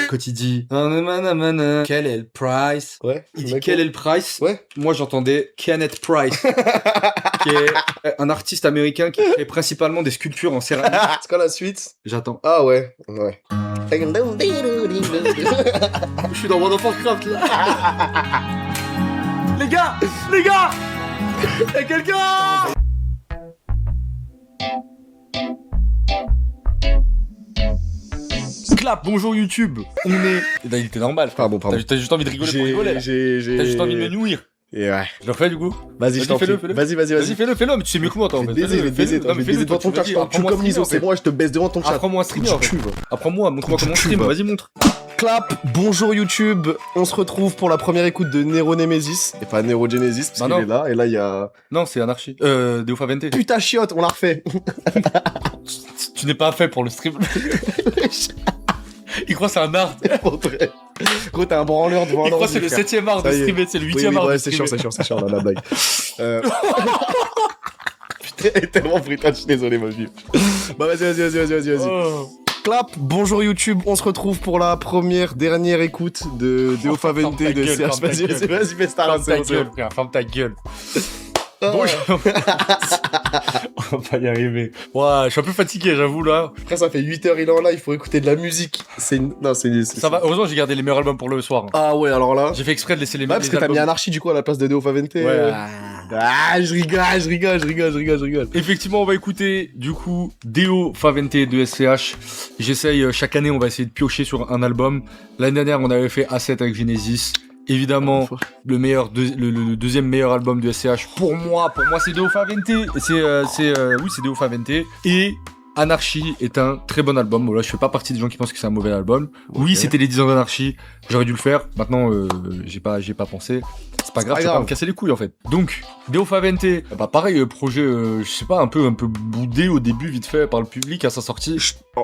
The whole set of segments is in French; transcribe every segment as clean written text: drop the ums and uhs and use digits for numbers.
Quand il dit nanana, quel est le price? Ouais. Il dit quel est le price? Ouais. Moi j'entendais Kenneth Price, qui est un artiste américain qui fait principalement des sculptures en céramique. C'est quoi la suite? J'attends. Ah ouais. Ouais. Je suis dans World of Warcraft là. Les gars, y'a quelqu'un! Clap, bonjour YouTube. On est. Il était normal. Pardon. T'as juste envie de rigoler pour rigoler. Là. T'as juste envie de me nouir. Et ouais. Je le refais du coup. Vas-y, je t'en prie. fais-le. Vas-y. Vas-y, fais-le, mais tu sais mieux que moi, toi. Je vais te baiser devant ton chat. Je tue comme l'ISO, c'est moi, je te baisse devant ton chat. Apprends-moi un streamer. Apprends-moi, montre-moi comment stream. Vas-y, montre. Clap, bonjour YouTube. On se retrouve pour la première écoute de Nero Nemesis. Et pas Nero Genesis, parce qu'il est là. Et là, il y a. Non, c'est Anarchy. Deofa Vente. Putain, chiotte, on l'a refait. Tu n'es pas fait pour le stream. Il croit que c'est un art. Gros, t'es un branleur devant un Il croit que c'est le 7ème art de streamer, c'est le 8ème art de streamer. C'est chiant, la blague. Putain, tellement brutal, je suis désolé, ma vie. Bah, vas-y. Oh. Clap, bonjour YouTube, on se retrouve pour la dernière écoute de Deofa Vente de CH. Vas-y, fais ta gueule, frère, ferme ta gueule. Bonjour. On va pas y arriver. Ouais, je suis un peu fatigué, j'avoue, là. Après, ça fait 8 heures, il est en live, il faut écouter de la musique. Ça va, heureusement, j'ai gardé les meilleurs albums pour le soir. Ah ouais, alors là. J'ai fait exprès de laisser les meilleurs albums. Parce que t'as mis Anarchy, du coup, à la place de Deofa Vente. Ouais. Ah, je rigole. Effectivement, on va écouter, du coup, Deofa Vente de SCH. J'essaye, chaque année, on va essayer de piocher sur un album. L'année dernière, on avait fait A7 avec Genesis. Évidemment, le deuxième meilleur album du SCH pour moi c'est Deofa Vente. C'est Deofa Vente. Et Anarchy est un très bon album. Voilà, je fais pas partie des gens qui pensent que c'est un mauvais album. Okay. Oui, c'était les 10 ans d'Anarchy. J'aurais dû le faire. Maintenant, j'ai pas pensé. C'est pas grave, je vais pas me casser les couilles en fait. Donc, Deofa Vente, bah pareil, projet, je sais pas, un peu boudé au début, vite fait par le public à sa sortie.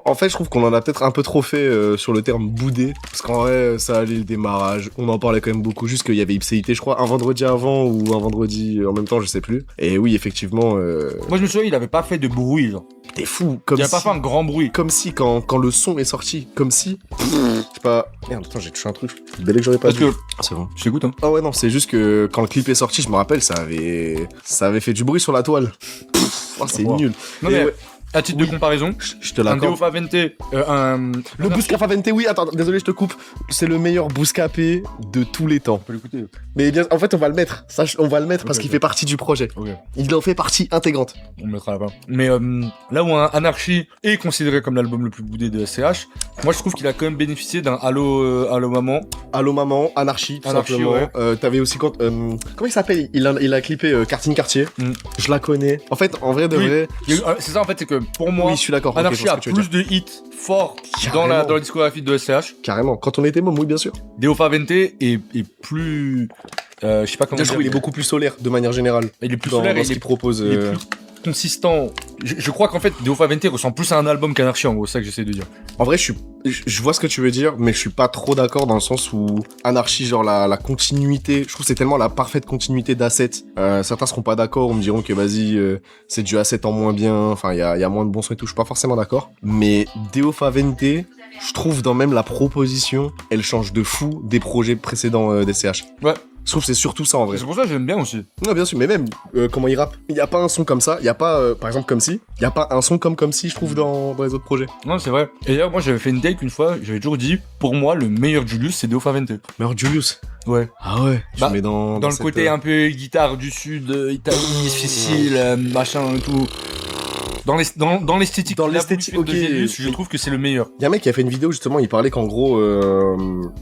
En fait, je trouve qu'on en a peut-être un peu trop fait sur le terme boudé, parce qu'en vrai, ça allait le démarrage. On en parlait quand même beaucoup, juste qu'il y avait Ipséité, je crois, un vendredi avant ou un vendredi en même temps, je sais plus. Et oui, effectivement. Moi, je me souviens, il avait pas fait de bruit, genre. T'es fou, il a pas fait un grand bruit. Comme si quand le son est sorti, comme si. Je sais pas. Merde, attends, j'ai touché un truc. Belle que j'aurais pas dit. C'est bon. Je t'écoute, hein. Ah ouais, non, c'est juste que quand le clip est sorti, je me rappelle, ça avait fait du bruit sur la toile. C'est nul. Non, mais ouais. À titre de comparaison, je te l'accorde. Un Deofa Vente, le Bouscapé Vente, oui, attends, désolé, je te coupe. C'est le meilleur Bouscapé de tous les temps. On peut l'écouter. Mais bien, en fait, on va le mettre. Ça, on va le mettre parce qu'il fait partie du projet. Okay. Il en fait partie intégrante. On le mettra là-bas. Mais là où Anarchy est considéré comme l'album le plus boudé de SCH, moi je trouve qu'il a quand même bénéficié d'un Allo Maman. Allo Maman, Anarchy, tout simplement. Ouais. T'avais aussi comment il s'appelle il a clippé Kartine Cartier. Je la connais. En fait, en vrai de vrai. C'est ça en fait, c'est que pour moi, oui, je suis d'accord. Anarchy a plus de hits forts dans la discographie de SCH. Carrément. Quand on était môme, oui, bien sûr. Deofa Vente est plus, je sais pas comment dire. Il est beaucoup plus solaire de manière générale. Il est plus solaire et il propose. Il est plus consistant. Je crois qu'en fait, Deofa Vente ressemble plus à un album qu'Anarchy, en gros, c'est ça que j'essaie de dire. En vrai, je vois ce que tu veux dire, mais je suis pas trop d'accord dans le sens où Anarchy, genre la continuité, je trouve que c'est tellement la parfaite continuité d'A7. Certains seront pas d'accord, on me diront que vas-y, c'est du A7 en moins bien, enfin il y a moins de bons sons et tout, je suis pas forcément d'accord. Mais Deofa Vente, je trouve dans même la proposition, elle change de fou des projets précédents d'SCH. Ouais. Je trouve que c'est surtout ça en vrai. C'est pour ça que j'aime bien aussi. Non, bien sûr, mais même comment il rappe. Il y a pas un son comme ça, il y a pas, par exemple, comme si. Il y a pas un son comme si, je trouve, dans les autres projets. Non, c'est vrai. Et d'ailleurs, moi j'avais fait une take une fois, j'avais toujours dit, pour moi, le meilleur Julius, c'est Deofa Vente. Meilleur Julius? Ouais. Ah ouais. Tu mets dans le côté un peu guitare du sud, Italie, difficile, machin et tout. Dans l'esthétique, ok. De Julius, je trouve que c'est le meilleur. Il y a un mec qui a fait une vidéo justement, il parlait qu'en gros,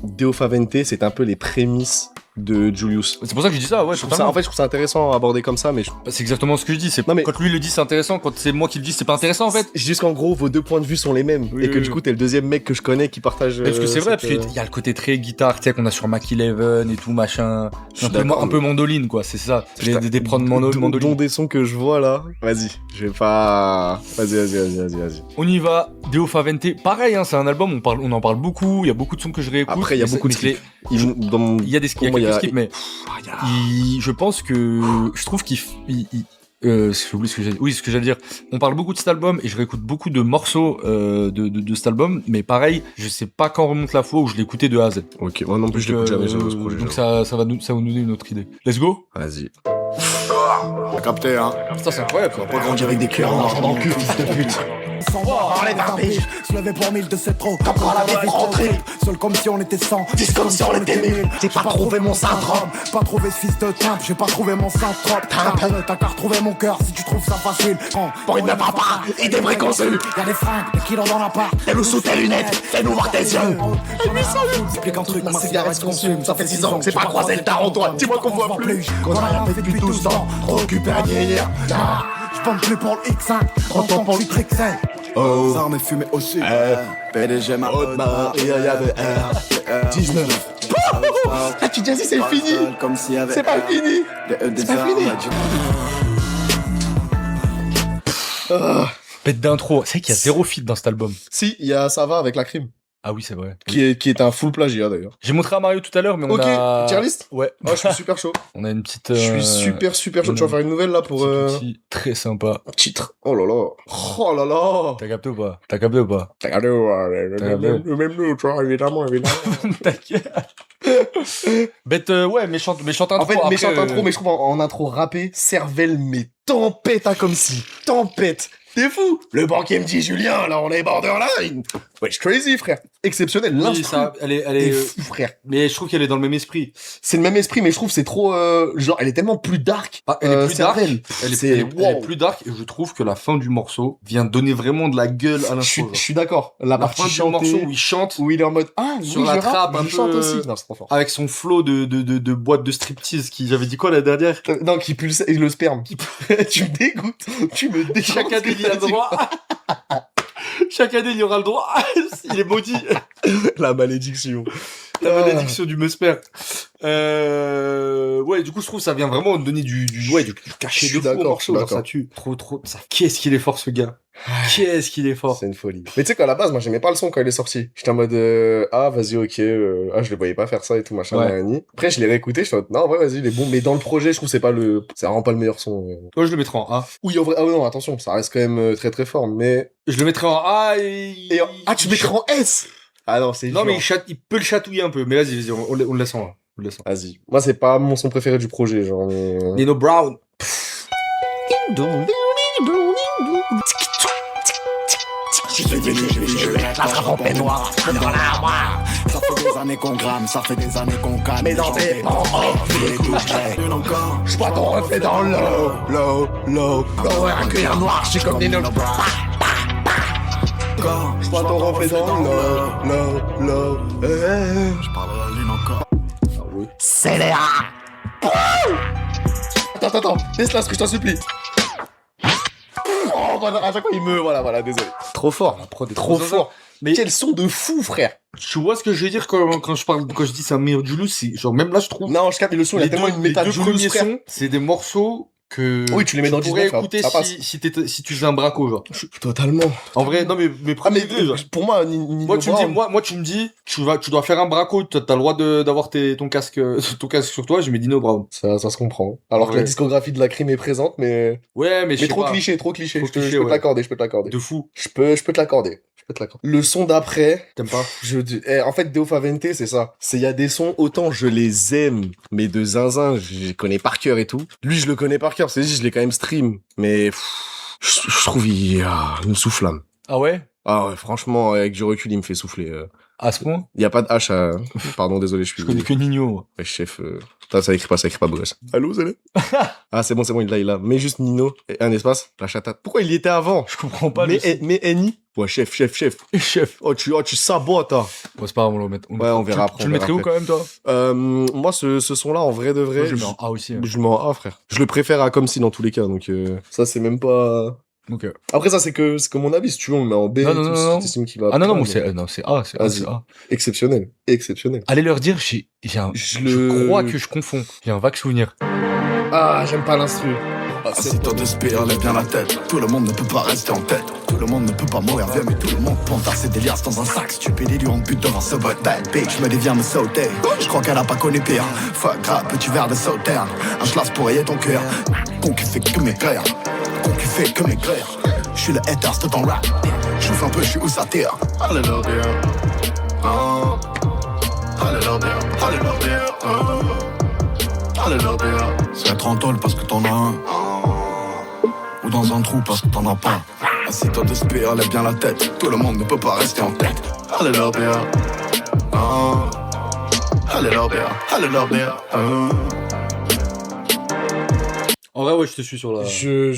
Deofa Vente, c'est un peu les prémices de Julius. C'est pour ça que je dis ça, ouais. Je trouve ça intéressant à aborder comme ça, mais c'est exactement ce que je dis. Quand lui le dit, c'est intéressant. Quand c'est moi qui le dis, c'est pas intéressant en fait. Je dis qu'en gros, vos deux points de vue sont les mêmes, et que du coup, t'es le deuxième mec que je connais qui partage. Parce que c'est vrai, parce qu'il y a le côté très guitare, tu sais, qu'on a sur Mac 11 et tout machin. Un peu mandoline, quoi. C'est ça. Des prods mandoline. Dont des sons que je vois là. Vas-y, je vais pas. Vas-y. On y va. Deofa Vente, pareil, hein, c'est un album. On en parle beaucoup. Il y a beaucoup de sons que je réécoute. Après, il y a beaucoup de skips. Il y a des skips, mais je pense que je trouve qu'il J'ai oublié ce que j'ai dit. Oui, ce que j'allais dire. On parle beaucoup de cet album et je réécoute beaucoup de morceaux de cet album, mais pareil, je sais pas quand remonte la fois où je l'ai écouté de A à Z. Ok, moi non plus, je l'écoute jamais ce projet. Donc ça va nous donner une autre idée. Let's go. Vas-y. T'as capté, hein? Putain, c'est incroyable. On va pas grandir avec des cœurs en argent dans le cul, fils de pute. Sans parler d'un pige, se lever pour 1000 de cette trop. Quand la vie rentrée, seul comme si on était 100, 10 comme si on était 1000. J'ai pas trouvé mon syndrome, pas trouvé ce fils de timbre, j'ai pas trouvé mon synthrope. T'as qu'à retrouver mon cœur si tu trouves ça facile. Pour une meuf à part et des préconçus. Y'a des fringues, des kilos dans l'appart. T'es loup sous tes lunettes, fais-nous voir tes yeux. Explique un truc, Ma cigarette se consume, ça fait 6 ans que j'ai pas croisé le daron, toi. Dis-moi qu'on voit plus. Qu'on a rien fait depuis 12 ans, Trop occupé à vieillir. j'pompe plus pour le X5, autant pour le Trixel. Oh. Ça mais fumé aussi. PDG ma Audemars, il y avait R. 19. Ah, tu dis, c'est fini. Comme s'il y avait C'est pas fini. C'est pas fini. Bête d'intro. C'est vrai qu'il y a 0 feat dans cet album. Si, il y a Ça va avec la crime. Ah oui, c'est vrai. Qui est un full plagiat d'ailleurs. J'ai montré à Mario tout à l'heure, mais on Ok, a... tier list. Ouais. Oh, je suis super chaud. On a une petite... Je suis super chaud. Tu vas faire une nouvelle là pour petit très sympa. titre. Oh là là. Oh là là. T'as capté ou pas? T'as capté ou pas? Le même nous, tu vois, évidemment. T'inquiète. Bête, ouais, méchante intro. En fait, après, méchante intro, mais je trouve en intro rappé, cervelle, mais tempête, hein, comme si. Tempête. T'es fou. Le banquier me dit, Julien, là, on est borderline. Ouais, je crazy, frère. Exceptionnel. Oui, L'instru ça, elle est est fou, frère. mais je trouve qu'elle est dans le même esprit. C'est le même esprit, mais je trouve que c'est trop, genre, elle est tellement plus dark. Ah, elle est plus dark. Cervelle. Elle C'est- est wow. plus dark et je trouve que la fin du morceau vient donner vraiment de la gueule à Je l'intro. suis d'accord. La La partie fin du chantée, morceau où il chante où il est en mode, ah, sur oui, la je rappe, trappe mais un je chante peu, aussi. Non, c'est trop fort. avec son flow de boîte de striptease qui, j'avais dit quoi la dernière? Non, qui pulse le sperme. Tu me dégoûtes. Tu me dégoûtes. Chaque année, il y a le droit. Chaque année, il y aura le droit. Il est maudit. La malédiction. La malédiction du Musper. Ouais, du coup, je trouve que ça vient vraiment donner du cachet Je suis de fou au d'accord, morceau. je suis Genre, d'accord. ça tue. Trop. Ça... Qu'est-ce qu'il est fort, ce gars. Qu'est-ce qu'il est fort. C'est une folie. Mais tu sais qu'à la base, moi, j'aimais pas le son quand il est sorti. J'étais en mode, ah, vas-y, ok, je le voyais pas faire ça et tout, machin, Ouais. nanani. Après, je l'ai réécouté, je suis en mode, non, ouais, vas-y, il est bon. Mais dans le projet, je trouve que c'est vraiment pas le meilleur son. Moi, je le mettrai en A. Oui, en vrai, ah non, attention, ça reste quand même très très fort, mais... Je le mettrai en A Ah, tu mettrais en S? Ah non, c'est Non, dur. mais il peut le chatouiller un peu. Mais vas-y, on le laisse en A. On le laisse en A. Vas-y. Moi, c'est pas mon son préféré du projet, genre, mais... Nino Brown. Je vais être la trappe en peignoir, dans l'armoire. Ça fait des années qu'on grame, ça fait des années qu'on calme. Mais dans tes bancs, les touches, une encore. je vois ton reflet dans l'eau. L'eau. Dans un cuir noir, je suis comme Nino. Encore. Je vois ton reflet dans l'eau. Je parlerai à l'une encore. Ah oui. C'est les Attends, laisse l'instru, je t'en supplie. Oh, voilà, à chaque fois, il me... Voilà, désolé. Trop fort. La prod est Trop zaza. fort. Mais Quel son de fou, frère. tu vois ce que je veux dire quand je dis c'est un meilleur du loup, c'est genre même là je trouve Non, je capte, mais le son, il a tellement une méta les de deux Julius, premiers frère. sons, c'est des morceaux que Oui, tu les mets dans pourrais 19, écouter ça passe. si tu faisais un braco genre. Totalement. En vrai, non mais Ah, premiers deux, genre. pour moi, Nino Moi tu me dis Brown, moi tu me dis tu dois faire un braco, t'as le droit d'avoir ton casque sur toi, je mets Dino Brown. ça se comprend. Alors que Ouais. la discographie de la crime est présente, mais... Ouais, mais je Mais sais trop pas. cliché. Trop Je cliché, peux te ouais. l'accorder, De fou. Je peux te l'accorder. Le son d'après, T'aimes pas? en fait, Deo Favente, c'est ça. Il y a des sons, autant je les aime, mais de zinzin, je les connais par cœur et tout. Lui, je le connais par cœur, c'est juste, je l'ai quand même stream. Mais, je trouve, il me souffle l'âme. Ah ouais? Ah ouais, franchement, avec du recul, il me fait souffler. À ce point? Il y a pas de H à... Pardon, désolé, je suis... Je connais que Nino. Moi. Ouais, chef, putain, ça écrit pas Bogas. Allô, c'est Ah, c'est bon, il l'a. Mais juste Nino, et un espace, la chatate. Pourquoi il y était avant? Je comprends pas Mais Annie? Ouais, chef. chef. Oh, tu sabotes, hein. Bon, c'est pas grave, on le met. Ouais, on verra après, Tu le on verra mettrais où après. quand même toi? Moi, ce son-là, en vrai de vrai, Moi, je le mets en A aussi. Hein. je le mets en A, frère. Je le préfère à Comme Si dans tous les cas, donc ça, c'est même pas... Ok. Après, ça, c'est que mon avis, si tu veux, on le met en B Non, et non, tout, non, si non. t'estimes qu'il va... Ah non, pas, moi, mais- c'est A, c'est A, Vas-y. c'est A. Exceptionnel. Allez leur dire, je crois que je confonds. J'ai un vague souvenir. Ah, j'aime pas l'instru. Assis-toi de spire, lève bien la tête. Tout le monde ne peut pas rester en tête. Tout le monde ne peut pas mourir vieux, mais tout le monde peut entasser des liasses dans un sac. Stupide, lui on bute devant ce bot. Bad bitch me dévient me sauter. Je crois qu'elle a pas connu pire. Fuck rap, petit verre de sauterne. Un schlass pour rayer ton cœur. Con qui fait que m'écrire. Con qui fait que m'écrire. Je suis le haters de ton rap. J'ouvre un peu, je suis où ça tire. Alléluia. Oh. Alléluia. Alléluia. Oh. Alléluia. C'est être en tôle parce que t'en as un. Ou dans un trou parce que t'en as pas. Assis-toi de spire, lève bien la tête. Tout le monde ne peut pas rester en tête. Alléluia. Oh. Alléluia. Alléluia. Oh. En vrai, ouais, je te suis sur la... Je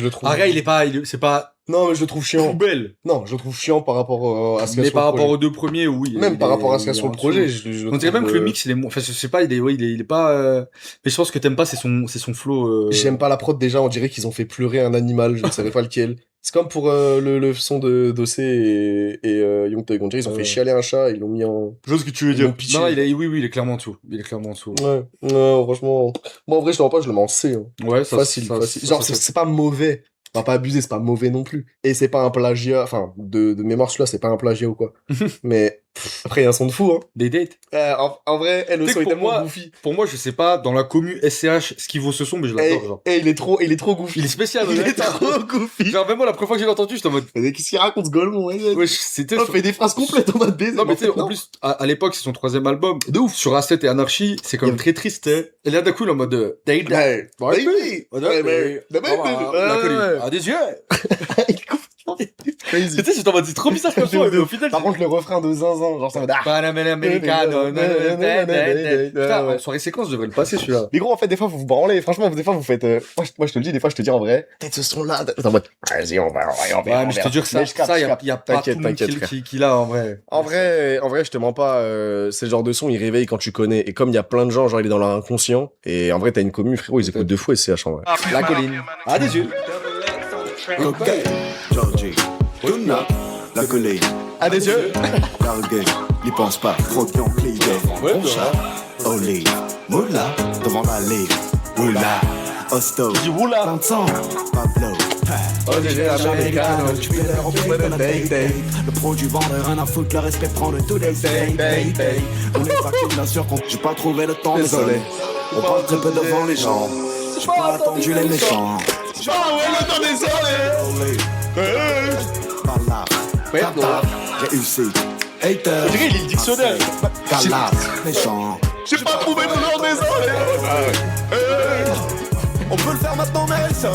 le trouve... Ah, gars, c'est pas Non, mais je le trouve chiant. poubelle. Non, je le trouve chiant par rapport à ce qu'il y a Mais sur le par rapport projet. aux deux premiers, oui. Même par rapport à ce qu'il y a il est sur le en projet, dessous. je On dirait trouve, même que le mix, enfin, je sais pas, il est pas, mais je pense que t'aimes pas, c'est son flow, J'aime pas la prod déjà, on dirait qu'ils ont fait pleurer un animal, je ne savais pas lequel. C'est comme pour le son de Dossé et Young Thug, on dirait qu'ils ont fait chialer un chat, ils l'ont mis en... Je vois ce que tu veux dire. Pitché. Non, il est clairement en dessous. Il est clairement en dessous. Ouais, non, franchement... Moi, en vrai, je le vois pas, je le mets en C. Hein. Ouais, ça, Facile. Genre, c'est pas mauvais. On va pas abuser, c'est pas mauvais non plus. Et c'est pas un plagiat, enfin, de mémoire, celui-là, c'est pas un plagiat ou quoi. Mais, après, il y a un son de fou, hein. Des dates. En vrai, le Tu sais son que est pour tellement moi- goofy. Pour moi, je sais pas, dans la commu SCH, ce qui vaut ce son, mais je l'adore, genre. Et il est trop goofy. Il est spécial, Il ouais. est trop goofy. Genre, même moi, la première fois que j'ai entendu, j'étais en mode, Mais qu'est-ce qu'il raconte, ce golemon, ouais. wesh, c'était On fait des phrases complètes en mode baiser. Non, mais tu sais, non. en plus, à l'époque, c'est son 3e album. De ouf. Sur A7 et Anarchy, c'est quand même très triste, hein. Et là, d'un coup, il est en mode, date. Ouais. Ouais, Baby. Ouais, mais- La colline. Ah, des yeux. Crazy. Tu sais, j'étais en mode, c'est trop bizarre comme ça, mais au final, Par contre, le refrain de Zinzin, genre ça va... Panamericano. Putain, en soirée séquence, je devrais le passer, celui-là. Mais gros, en fait, des fois, vous vous branlez. Franchement, des fois, vous faites... Moi, je te le dis, des fois, je te dis en vrai, peut-être ce son-là... T'es en mode, vas-y, on va. Ouais, mais je te jure, ça, y a pas tout le monde qui l'a, en vrai. En vrai, je te mens pas, c'est le genre de son, il réveille quand tu connais. Et comme il y a plein de gens, genre, il est dans leur inconscient. Et en vrai, t'as une commu, frérot, ils écoutent 2 fois SCH, en vrai. La colline. Ah, des yeux. Ok, Georgie, Tuna, la colline. Ah, des yeux. Largué, n'y pense pas, croquant, clivé. Bon chat, olive, moula, devant la livre. Moula, hosto, Du roula. Vincent, Pablo. Le produit vendeur, rien à foutre, le respect prend le tout des On est parti, bien sûr qu'on j'ai pas trouvé le temps, désolé. On parle très peu devant les gens. J'ai pas attendu les méchants. Pas là, Tata, réussi. Hater, On dirait, il lit le dictionnaire. Galas, méchant. J'ai pas trouvé le nom, désolé. On peut le faire maintenant, mais ça.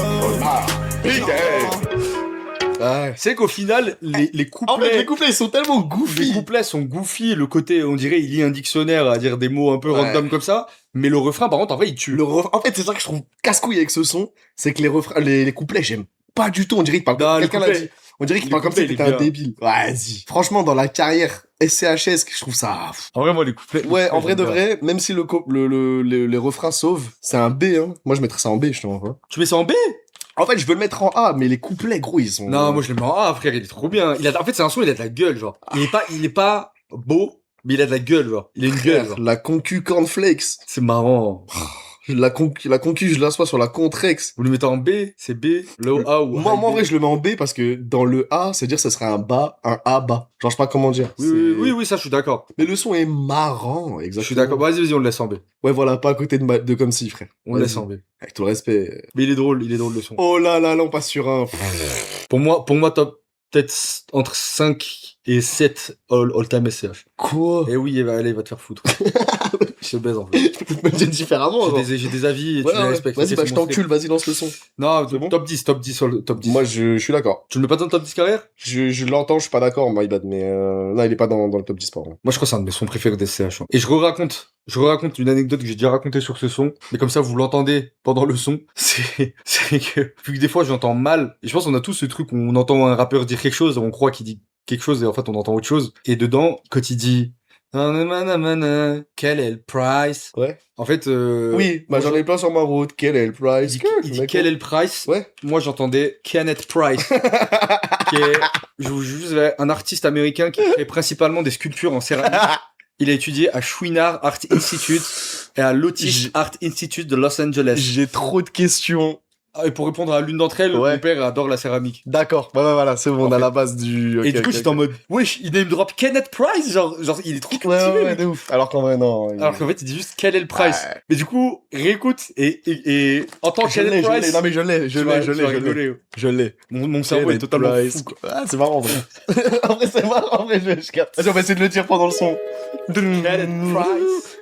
Ouais. C'est qu'au final, les En fait, les couplets, couplets, ils sont tellement goofy. les couplets sont goofy, le côté, on dirait, il lit un dictionnaire à dire des mots un peu Ouais. random comme ça, mais le refrain, par contre, en vrai, il tue. En fait, c'est ça que je trouve casse-couille avec ce son, c'est que les couplets, j'aime pas du tout. On dirait qu'il parle Non, comme les quelqu'un l'a couplets- dit. On dirait qu'il les parle comme si couplets, t'étais il est un bien. débile. Vas-y. Franchement, dans la carrière SCHS, je trouve ça... En vrai, moi, les couplets. Ouais, en vrai de vrai, même si les refrains sauvent, c'est un B, hein. Moi, je mettrais ça en B, justement. Quoi. Tu mets ça en B? En fait, je veux le mettre en A, mais les couplets, gros, ils sont... Non, moi, je le mets en A, frère, il est trop bien. En fait, c'est un son, il a de la gueule, genre. Il est pas beau, mais il a de la gueule, genre. Il a une gueule, genre. La concu cornflakes. C'est marrant. La concu, je l'assois sur la contrex. Vous le mettez en B, c'est B, low A ou Moi, high en B. vrai, je le mets en B parce que dans le A, c'est-à-dire que ce serait un bas, un A bas. Genre, je sais pas comment dire. Oui, ça, je suis d'accord. Mais le son est marrant, exactement. Je suis d'accord. Vas-y, on le laisse en B. Ouais, voilà, pas à côté de comme si, frère. On le Vas-y. laisse en B. Avec tout le respect. Mais il est drôle le son. Oh là là, on passe sur un... Pour moi, top, peut-être entre 5 et 7 all-time SCH. Quoi? Et oui, allez, va te faire foutre. Je te baise, en fait. Je peux te me dire différemment, genre. J'ai des avis et Ouais, tu les ouais. respectes. Vas-y, Ok, bah, c'est je mon t'encule, vas-y, lance le son. frère. Non, C'est bon top 10 sur le top 10. Moi, je suis d'accord. Tu le mets pas dans le top 10 carrière? Je l'entends, je suis pas d'accord, my bad, mais non, il est pas dans le top 10, pardon. Moi, je crois que c'est un de mes sons préférés des SCH. Et je raconte une anecdote que j'ai déjà racontée sur ce son, mais comme ça, vous l'entendez pendant le son. C'est que, vu que des fois, j'entends mal, et je pense qu'on a tous ce truc où on entend un rappeur dire quelque chose, on croit qu'il dit quelque chose, et en fait, on entend autre chose. Et dedans, quand il dit, quel est le price? Ouais. En fait, Oui, bah j'en ai plein sur ma route. Quel est le price? il dit quel est le price? Ouais. Moi, j'entendais Kenneth Price, qui est, je vous jure, un artiste américain qui fait principalement des sculptures en céramique. Il a étudié à Chouinard Art Institute et à l'Otis Art Institute de Los Angeles. J'ai trop de questions Et pour répondre à l'une d'entre elles, Ouais. mon père adore la céramique. D'accord. Ouais, voilà, c'est bon, on a Ok. la base du... Et ok, du coup, ok, j'étais en mode, wesh, il name drop Kenneth Price, genre, il est trop Ouais, stylé, ouais, mec. de ouf. Alors qu'en vrai, non. Alors qu'en fait, il dit juste quel est le price. Ouais. Mais du coup, réécoute et en tant que Je l'ai, Kenneth je l'ai. Price, Non, mais je l'ai, je tu vas- l'ai, je tu vas l'ai, je l'ai. rigoler. Je l'ai. Mon cerveau est Kenneth totalement Price. fou, quoi. Ah, c'est marrant, en vrai. En vrai, c'est marrant, en vrai, je capte. Vas-y, on va essayer de le dire pendant le son. Kenneth Price.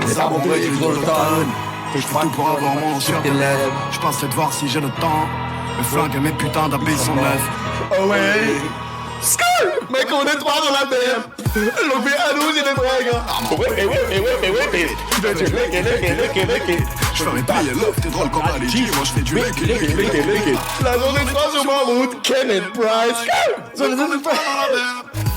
Les arbres ont brillé dans l'automne. Je fais tout pour avoir mon nom sur tes lèvres. Je passerai de voir si j'ai le temps. Mes flingues et mes putains d'habits sont neufs. Oh ouais. Skull! Mec, on est trois dans la mer. L'on fait à nous, j'ai des bragues. Ouais. Je ferai payer l'offre, t'es drôle comme Ali G. Moi je fais du leke. La journée 3 sur ma route, Kenneth Price.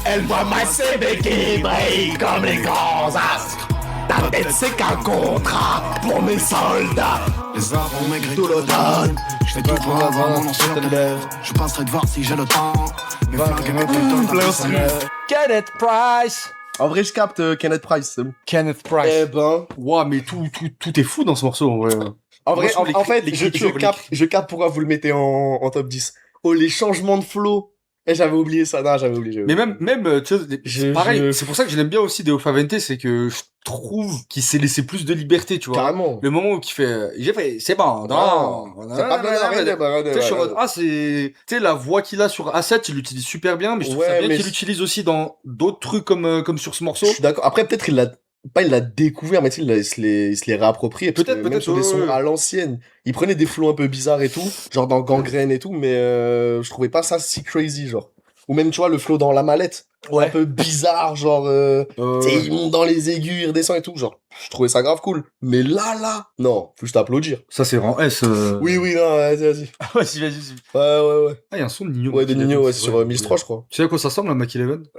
Elle voit masser des qui brillent comme les grands astres. Ta tête c'est qu'un contrat pour mes soldats. Les arbres ont maigri tout l'automne. Je fais tout pour avoir mon nom sur tes lèvres. Je passerai de voir si j'ai le temps. Mes flingues et mes putains d'habits sont neufs. Kenneth Price. En vrai, je capte Kenneth Price, c'est bon. Kenneth Price. Eh ben. Ouah, mais tout est fou dans ce morceau, en vrai. En vrai, Moi, je trouve en fait, l'écriture, je capte pourquoi vous le mettez en top 10. Oh, les changements de flow. Eh, j'avais oublié ça. Non, j'avais oublié. Mais même, tu vois, c'est pareil. C'est pour ça que je l'aime bien aussi Deo Favente, c'est que je trouve qu'il s'est laissé plus de liberté, tu vois. Carrément. Le moment où il fait, j'ai fait, c'est bon, non, C'est pas bien arrêté, tu sais, je suis en mode, ah, c'est, tu sais, la voix qu'il a sur A7, il l'utilise super bien, mais je trouve Ouais, ça bien mais qu'il l'utilise aussi dans d'autres trucs comme sur ce morceau. Je suis d'accord. Après, peut-être il l'a découvert, mais tu sais, il se l'est réapproprié. Parce Peut-être, que même peut-être, sur des sons ouais. à l'ancienne, il prenait des flows un peu bizarres et tout, genre dans Gangrène et tout, mais je trouvais pas ça si crazy, genre. Ou même, tu vois, le flow dans La Mallette. Ouais. Un peu bizarre, genre, tu sais, il monte dans les aigus, il redescend et tout, genre. Je trouvais ça grave cool. Mais là, non, faut juste applaudir. Ça, c'est vraiment S. Oui, non, vas-y. Vas-y. Ouais. Ah, il y a un son de Nino. Ouais, de Nino, ouais, c'est sur Mills 3, je crois. Tu sais à quoi ça ressemble, la Mac 11?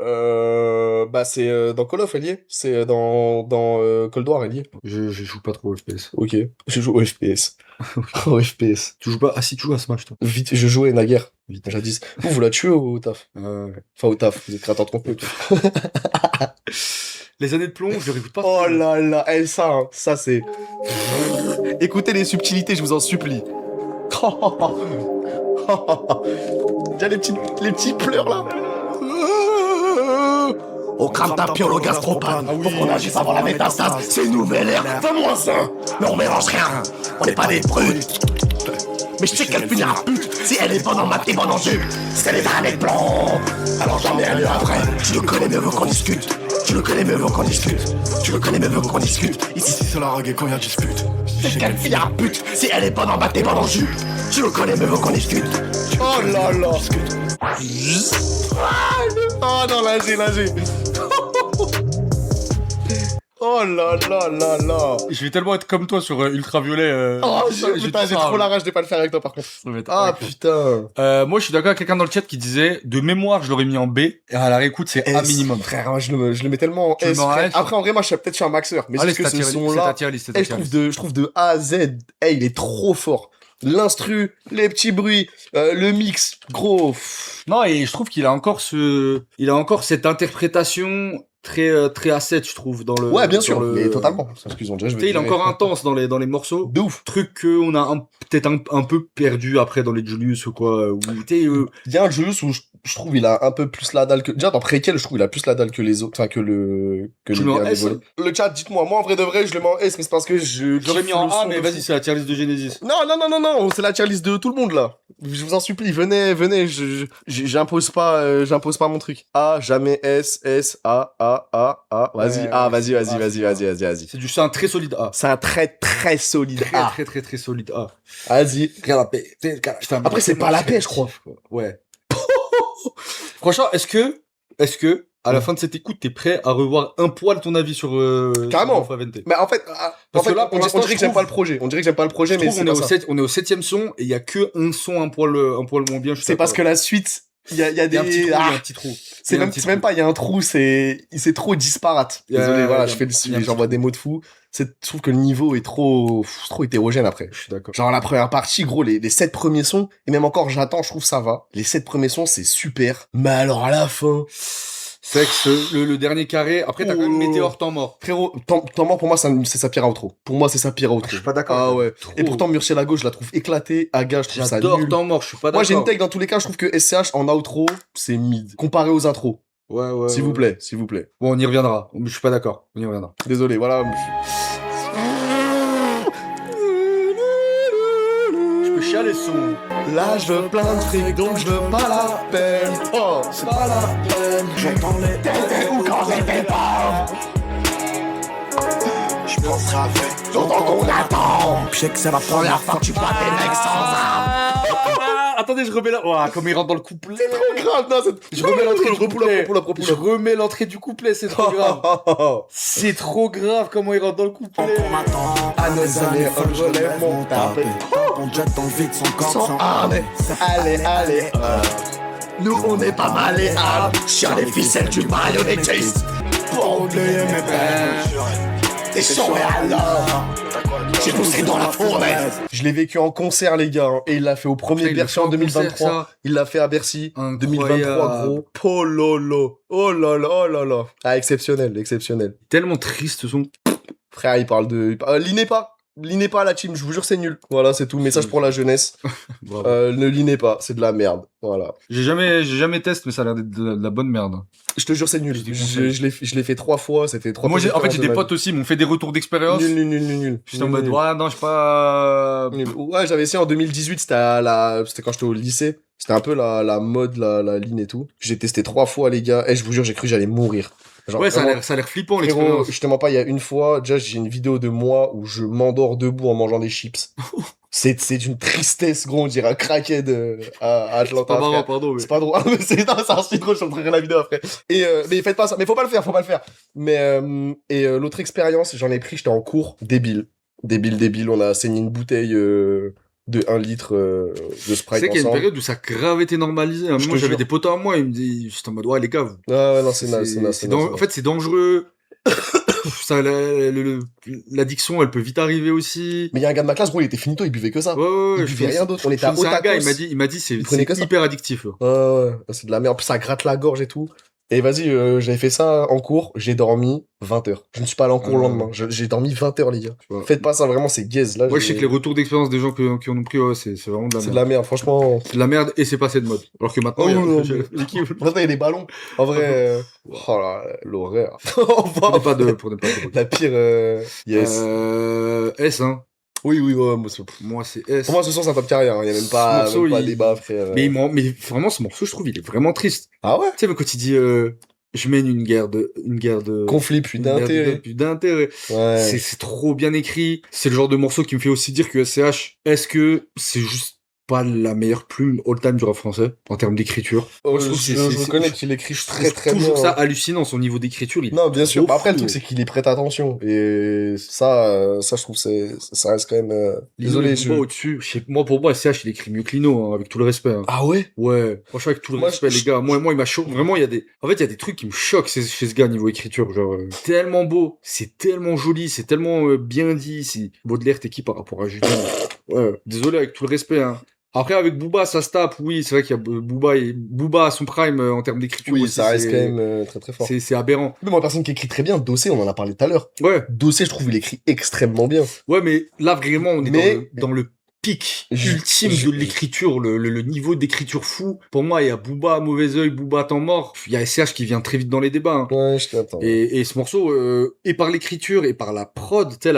Bah, c'est dans Call of, elle y est. C'est dans Cold War, elle y est. Je joue pas trop au FPS. Ok. Je joue au FPS. Au FPS. Tu joues pas, ah si, tu joues à Smash, toi. Vite, je jouais naguère. Vite, jadis. Vous la tuez au taf? Ouais. Enfin, au taf. Vous êtes créateur trompeux, toi. Les années de plomb, je le réécoute pas. Oh là là, ça c'est... Écoutez les subtilités, je vous en supplie. Déjà les petits pleurs là. On crame ta piole au gastropane. Faut qu'on agisse avant la métastase. C'est une nouvelle ère. Fais-moi ça. Mais on mélange rien. On n'est pas des brutes. Mais je sais qu'elle finira pute. Si elle est bonne en maths et bonne en jus. C'est les années de plomb. Alors j'en ai un lieu après. Tu le connais, mais veux qu'on discute. Tu le connais, mais veux qu'on discute. Tu le connais, mais veux qu'on discute. Ici c'est la rogue et quand y'a dispute. C'est qu'elle finira pute. Si elle est bonne en maths et bonne en jus. Tu le connais, mais veux qu'on discute. Oh là là. Oh non, l'ingé. Oh là là là là. Je vais tellement être comme toi sur Ultraviolet. Oh putain, j'ai trop la rage de pas le faire avec toi par contre. Ah putain. Moi, je suis d'accord avec quelqu'un dans le chat qui disait, de mémoire, je l'aurais mis en B, et à la réécoute, c'est A minimum. Frère, moi, je le mets tellement en Tu le S. mets en frère. S. Après, en vrai, moi, je suis peut-être un maxeur. Mais Allez, c'est que ce son c'est là, ta tier list, c'est ta je tier list. trouve de A à Z, il est trop fort. L'instru, les petits bruits, le mix, gros. Non, et je trouve qu'il a encore cette interprétation très A7, je trouve, dans le. Ouais, bien dans sûr, le- mais totalement. Excuse-moi, déjà, je Tu vais sais, il est dire- encore intense dans les morceaux. De ouf. Truc qu'on a peut-être un peu perdu après dans les Julius ou quoi. Où, tu sais, Il y a un Julius où je trouve il a un peu plus la dalle que... Déjà, dans Préquel, je trouve il a plus la dalle que les autres, enfin, que les Tu le mets en derniers S, volets. Le chat, dites-moi, moi, en vrai de vrai, je le mets en S, mais c'est parce que je j'aurais mis en kiffe le A, son mais de vas-y, fou. c'est la tier list de Genesis. Non, c'est la tier list de tout le monde, là. Je vous en supplie, venez, j'impose pas mon truc. A, jamais S, A. Vas-y, Ouais, A, ouais, vas-y. C'est un très solide A. C'est un très solide A. Très solide A. Vas-y. Regarde la paix. Après, c'est pas la paix, je crois. Ouais. Franchement, est-ce que, à la fin de cette écoute, t'es prêt à revoir un poil ton avis sur, Carrément. sur Favente? Mais en fait, Parce que là, pour on l'instant, dirait que je j'aime pas trouve- le projet. On dirait que j'aime pas le projet, Je mais trouve c'est on est, pas ça. on est au 7ème son et il y a que un son un poil moins bien. C'est parce que la suite, il y a il y a un petit des... trou, il y a Ah, un petit trou. c'est même pas, il y a un trou, c'est trop disparate. Désolé, voilà, j'envoie des mots de fou. Je trouve que le niveau est trop hétérogène après. Je suis d'accord. Genre la première partie, gros, les 7 premiers sons, et même encore j'attends, je trouve ça va. Les 7 premiers sons, c'est super. Mais alors à la fin, Sexe, le dernier carré. Après, t'as quand même Météore, temps mort. Frérot, temps mort, pour moi, c'est sa pire outro. Pour moi, c'est sa pire outro. Je suis pas d'accord. Ah ouais. Trop. Et pourtant, Murcielago, je la trouve éclatée. Aga, je trouve ça J'adore nul. temps mort, je suis pas d'accord. Moi, j'ai une take dans tous les cas. Je trouve que SCH en outro, c'est mid. Comparé aux intros. Ouais. S'il vous plaît, s'il vous plaît. Bon, on y reviendra. Je suis pas d'accord. On y reviendra. Désolé, voilà. Je peux chialer le son. Là, je veux plein de fric, donc je veux pas la peine. Oh, C'est pas la peine, j'entends les T'étais où quand j'étais pas? Je penserai avec. Longtemps qu'on attend. Je sais que c'est la Première fois que tu bats des mecs sans armes. Attendez, je remets la... Ouah, comme il rentre dans le couplet. c'est trop grave, non, Je remets l'entrée du couplet. Repoule. Je remets l'entrée du couplet, c'est trop grave. C'est trop grave comment il rentre dans le couplet. On m'attend. À nos années, je relève mon tapé. On jette dans le vide son corps Sans armes. Allez. Nous, on est pas malléables. Sur les ficelles du marionnettiste. Pour oublier mes peines. T'es chaud et alors. J'ai poussé dans la fournaise. Je l'ai vécu en concert, les gars, hein, et il l'a fait au premier Putain, il l'a Bercy fait en en concert, 2023. ça. Il l'a fait à Bercy. Incroyable. 2023, gros. Oh lolo. Oh là là. Ah, exceptionnel. Tellement triste ce son. Frère, il parle de... Linez pas la team, je vous jure, c'est nul. Voilà, c'est tout. Message pour la jeunesse. Bravo. Ne linez pas, c'est de la merde. Voilà. J'ai jamais testé, mais ça a l'air d'être de la bonne merde. Je te jure, c'est nul. Je déconseille. Je l'ai fait 3 fois, c'était 3 Moi, fois. en fait, j'ai des différentes de ma potes aussi, ils m'ont fait des retours d'expérience. Nul. J'étais en mode, ouais, non, je suis pas... Nul. Ouais, j'avais essayé en 2018, c'était quand j'étais au lycée. C'était un peu la mode, la ligne et tout. J'ai testé 3 fois, les gars. Et je vous jure, j'ai cru que j'allais mourir. Genre, Ouais, ça vraiment, a l'air flippant, frérot, l'expérience. je te mens pas, il y a une fois, déjà, j'ai une vidéo de moi où je m'endors debout en mangeant des chips. C'est une tristesse, gros, on dirait un crackhead à Atlanta. C'est pas marrant, frère. pardon, mais... C'est pas drôle, mais c'est archi drôle, je te montrerai la vidéo après. Mais faites pas ça, mais faut pas le faire. Mais, l'autre expérience, j'en ai pris, j'étais en cours, débile, on a saigné une bouteille, de 1 litre, de Sprite C'est qu'il y a une ensemble. période où ça a grave été normalisé. Moi, te j'avais jure. des potes à moi, ils me disaient, j'étais en mode, ouais, les gars, vous... Ah ouais, non, c'est naze. En fait, c'est dangereux. Ça, l'addiction, elle peut vite arriver aussi. Mais il y a un gars de ma classe, gros, il était finito, il buvait que ça. Ouais, Il buvait rien d'autre, on était à C'est un gars, Otakos. il m'a dit, c'est prenait que ça. hyper addictif. Là. Ouais, c'est de la merde. En plus, ça gratte la gorge et tout. Et vas-y, j'avais fait ça en cours, j'ai dormi 20 heures. Je ne suis pas allé en cours le lendemain. J'ai dormi 20 heures, les gars. Tu vois. Faites pas ça, vraiment, c'est gaze. Là, Moi, je sais que les retours d'expérience des gens qui en ont pris, ouais, c'est vraiment de la c'est merde. de la merde, franchement. C'est de la merde et c'est passé de mode. Alors que maintenant, Oh, il y a non, l'équipe. Maintenant, il y a des ballons. En vrai, oh là, l'horreur. Pour ne pas de. La pire, yes. S, hein. Oui, ouais, Moi, c'est S. pour moi, ce son, c'est un top carrière. Il y a même pas, Ce morceau, débat, frère. Mais vraiment, ce morceau, je trouve, il est vraiment triste. Ah ouais? Tu sais, mais quand il dit, je mène une guerre de, Conflit, puis d'intérêt. Plus d'intérêt. Ouais. C'est trop bien écrit. C'est le genre de morceau qui me fait aussi dire que SCH, est-ce que c'est juste pas la meilleure plume all-time du rap français en termes d'écriture? Oh, Moi, je trouve que c'est- reconnais qu'il écrit Je très trouve très bien. toujours ça hallucinant, son niveau d'écriture. Il est Non, bien sûr. trop Bah, après, le fou. truc, c'est qu'il y prête attention. Et ça, je trouve, ça reste quand même, désolé, Lino, au-dessus. Pour moi, SCH, il écrit mieux que Lino, hein, avec tout le respect. Hein. Ah ouais? Ouais, franchement, avec tout le Moi, respect, les gars. Moi, il m'a choqué. Vraiment, il y a des trucs qui me choquent chez ce gars niveau écriture. Genre, tellement beau, c'est tellement joli, c'est tellement bien dit. Baudelaire, t'es qui par rapport à Julien? Ouais, désolé, avec tout le respect, hein. Après, avec Booba, ça se tape. Oui, c'est vrai qu'il y a Booba à son prime en termes d'écriture. Oui, aussi, ça reste quand même très très fort. C'est aberrant. Mais moi, personne qui écrit très bien, Dossé, on en a parlé tout à l'heure. Ouais, Dossé, je trouve, il écrit extrêmement bien. ouais, mais là, vraiment, on est Mais- dans le pic Je- ultime je- de l'écriture, le niveau d'écriture fou. Pour moi, il y a Booba, Mauvais Oeil, Booba, Temps Mort. Il y a SCH qui vient très vite dans les débats. Hein. Ouais, je t'attends. Et ce morceau, et par l'écriture et par la prod, tu sais,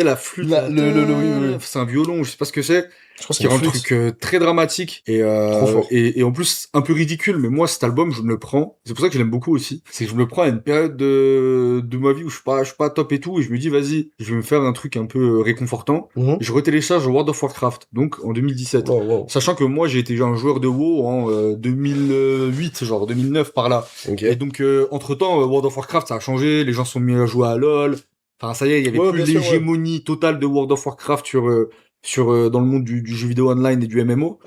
la flûte. La- oui. C'est un violon, je sais pas ce que c'est. Je crois que Qui c'est rend une le flûte. truc très dramatique Trop fort. et en plus un peu ridicule. Mais moi, cet album, je me le prends. C'est pour ça que je l'aime beaucoup aussi. C'est que je me le prends à une période de ma vie où je suis pas top et tout. Et je me dis, vas-y, je vais me faire un truc un peu réconfortant. Mhm. Je retélécharge World of Warcraft, donc en 2017. Wow. Sachant que moi, j'ai été un joueur de WoW en 2008, genre 2009 par là. Ok. Et donc, entre-temps, World of Warcraft, ça a changé. Les gens sont mis à jouer à LoL. Enfin, ça y est, il y avait Ouais, plus bien sûr, l'hégémonie totale de World of Warcraft dans le monde du jeu vidéo online et du MMO.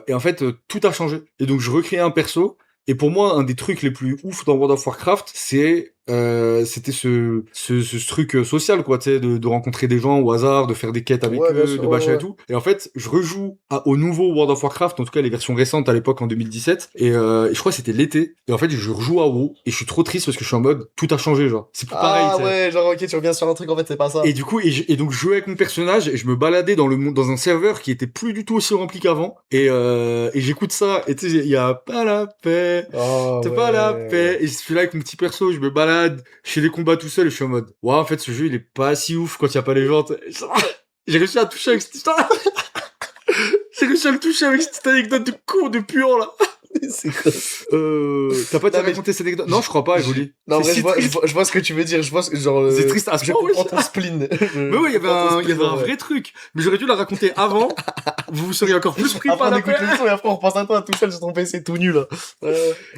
Et en fait, tout a changé. Et donc, je recréais un perso. Et pour moi, un des trucs les plus ouf dans World of Warcraft, c'est c'était ce truc social, quoi, tu sais, de rencontrer des gens au hasard, de faire des quêtes avec Ouais, bien eux, sûr, de machin ouais. et tout. Et en fait, je rejoue au nouveau World of Warcraft, en tout cas les versions récentes à l'époque en 2017, et je crois que c'était l'été. Et en fait, je rejoue à WoW, et je suis trop triste parce que je suis en mode, tout a changé, genre. C'est plus pareil, Ah tu sais. ouais, genre ok, tu reviens sur un truc, en fait, c'est pas ça. Et du coup, et donc je jouais avec mon personnage et je me baladais dans le monde, dans un serveur qui était plus du tout aussi rempli qu'avant. Et j'écoute ça et tu sais, il y a pas la paix, Oh, t'as ouais. pas la paix. Et je suis là avec mon petit perso, je me balade, je fais des combats tout seul et je suis en mode, ouais, en fait, ce jeu il est pas si ouf quand il y a pas les gens. J'ai réussi à toucher avec cette histoire. J'ai réussi à le toucher avec cette anecdote de con, de puant là. C'est quoi? T'as pas Non, mais raconté cette anecdote? Non, je crois pas, Evoli. Non, en C'est vrai, si je triste. vois ce que tu veux dire. Je vois ce que, genre, C'est triste à ce je point, comprends ouais. ton spleen. Mais oui, il y avait un vrai truc. Mais j'aurais dû la raconter avant. Vous seriez encore plus pris Après, par on la écoute paix. le son et après, on repense à toi tout seul sur ton PC tout nul, là.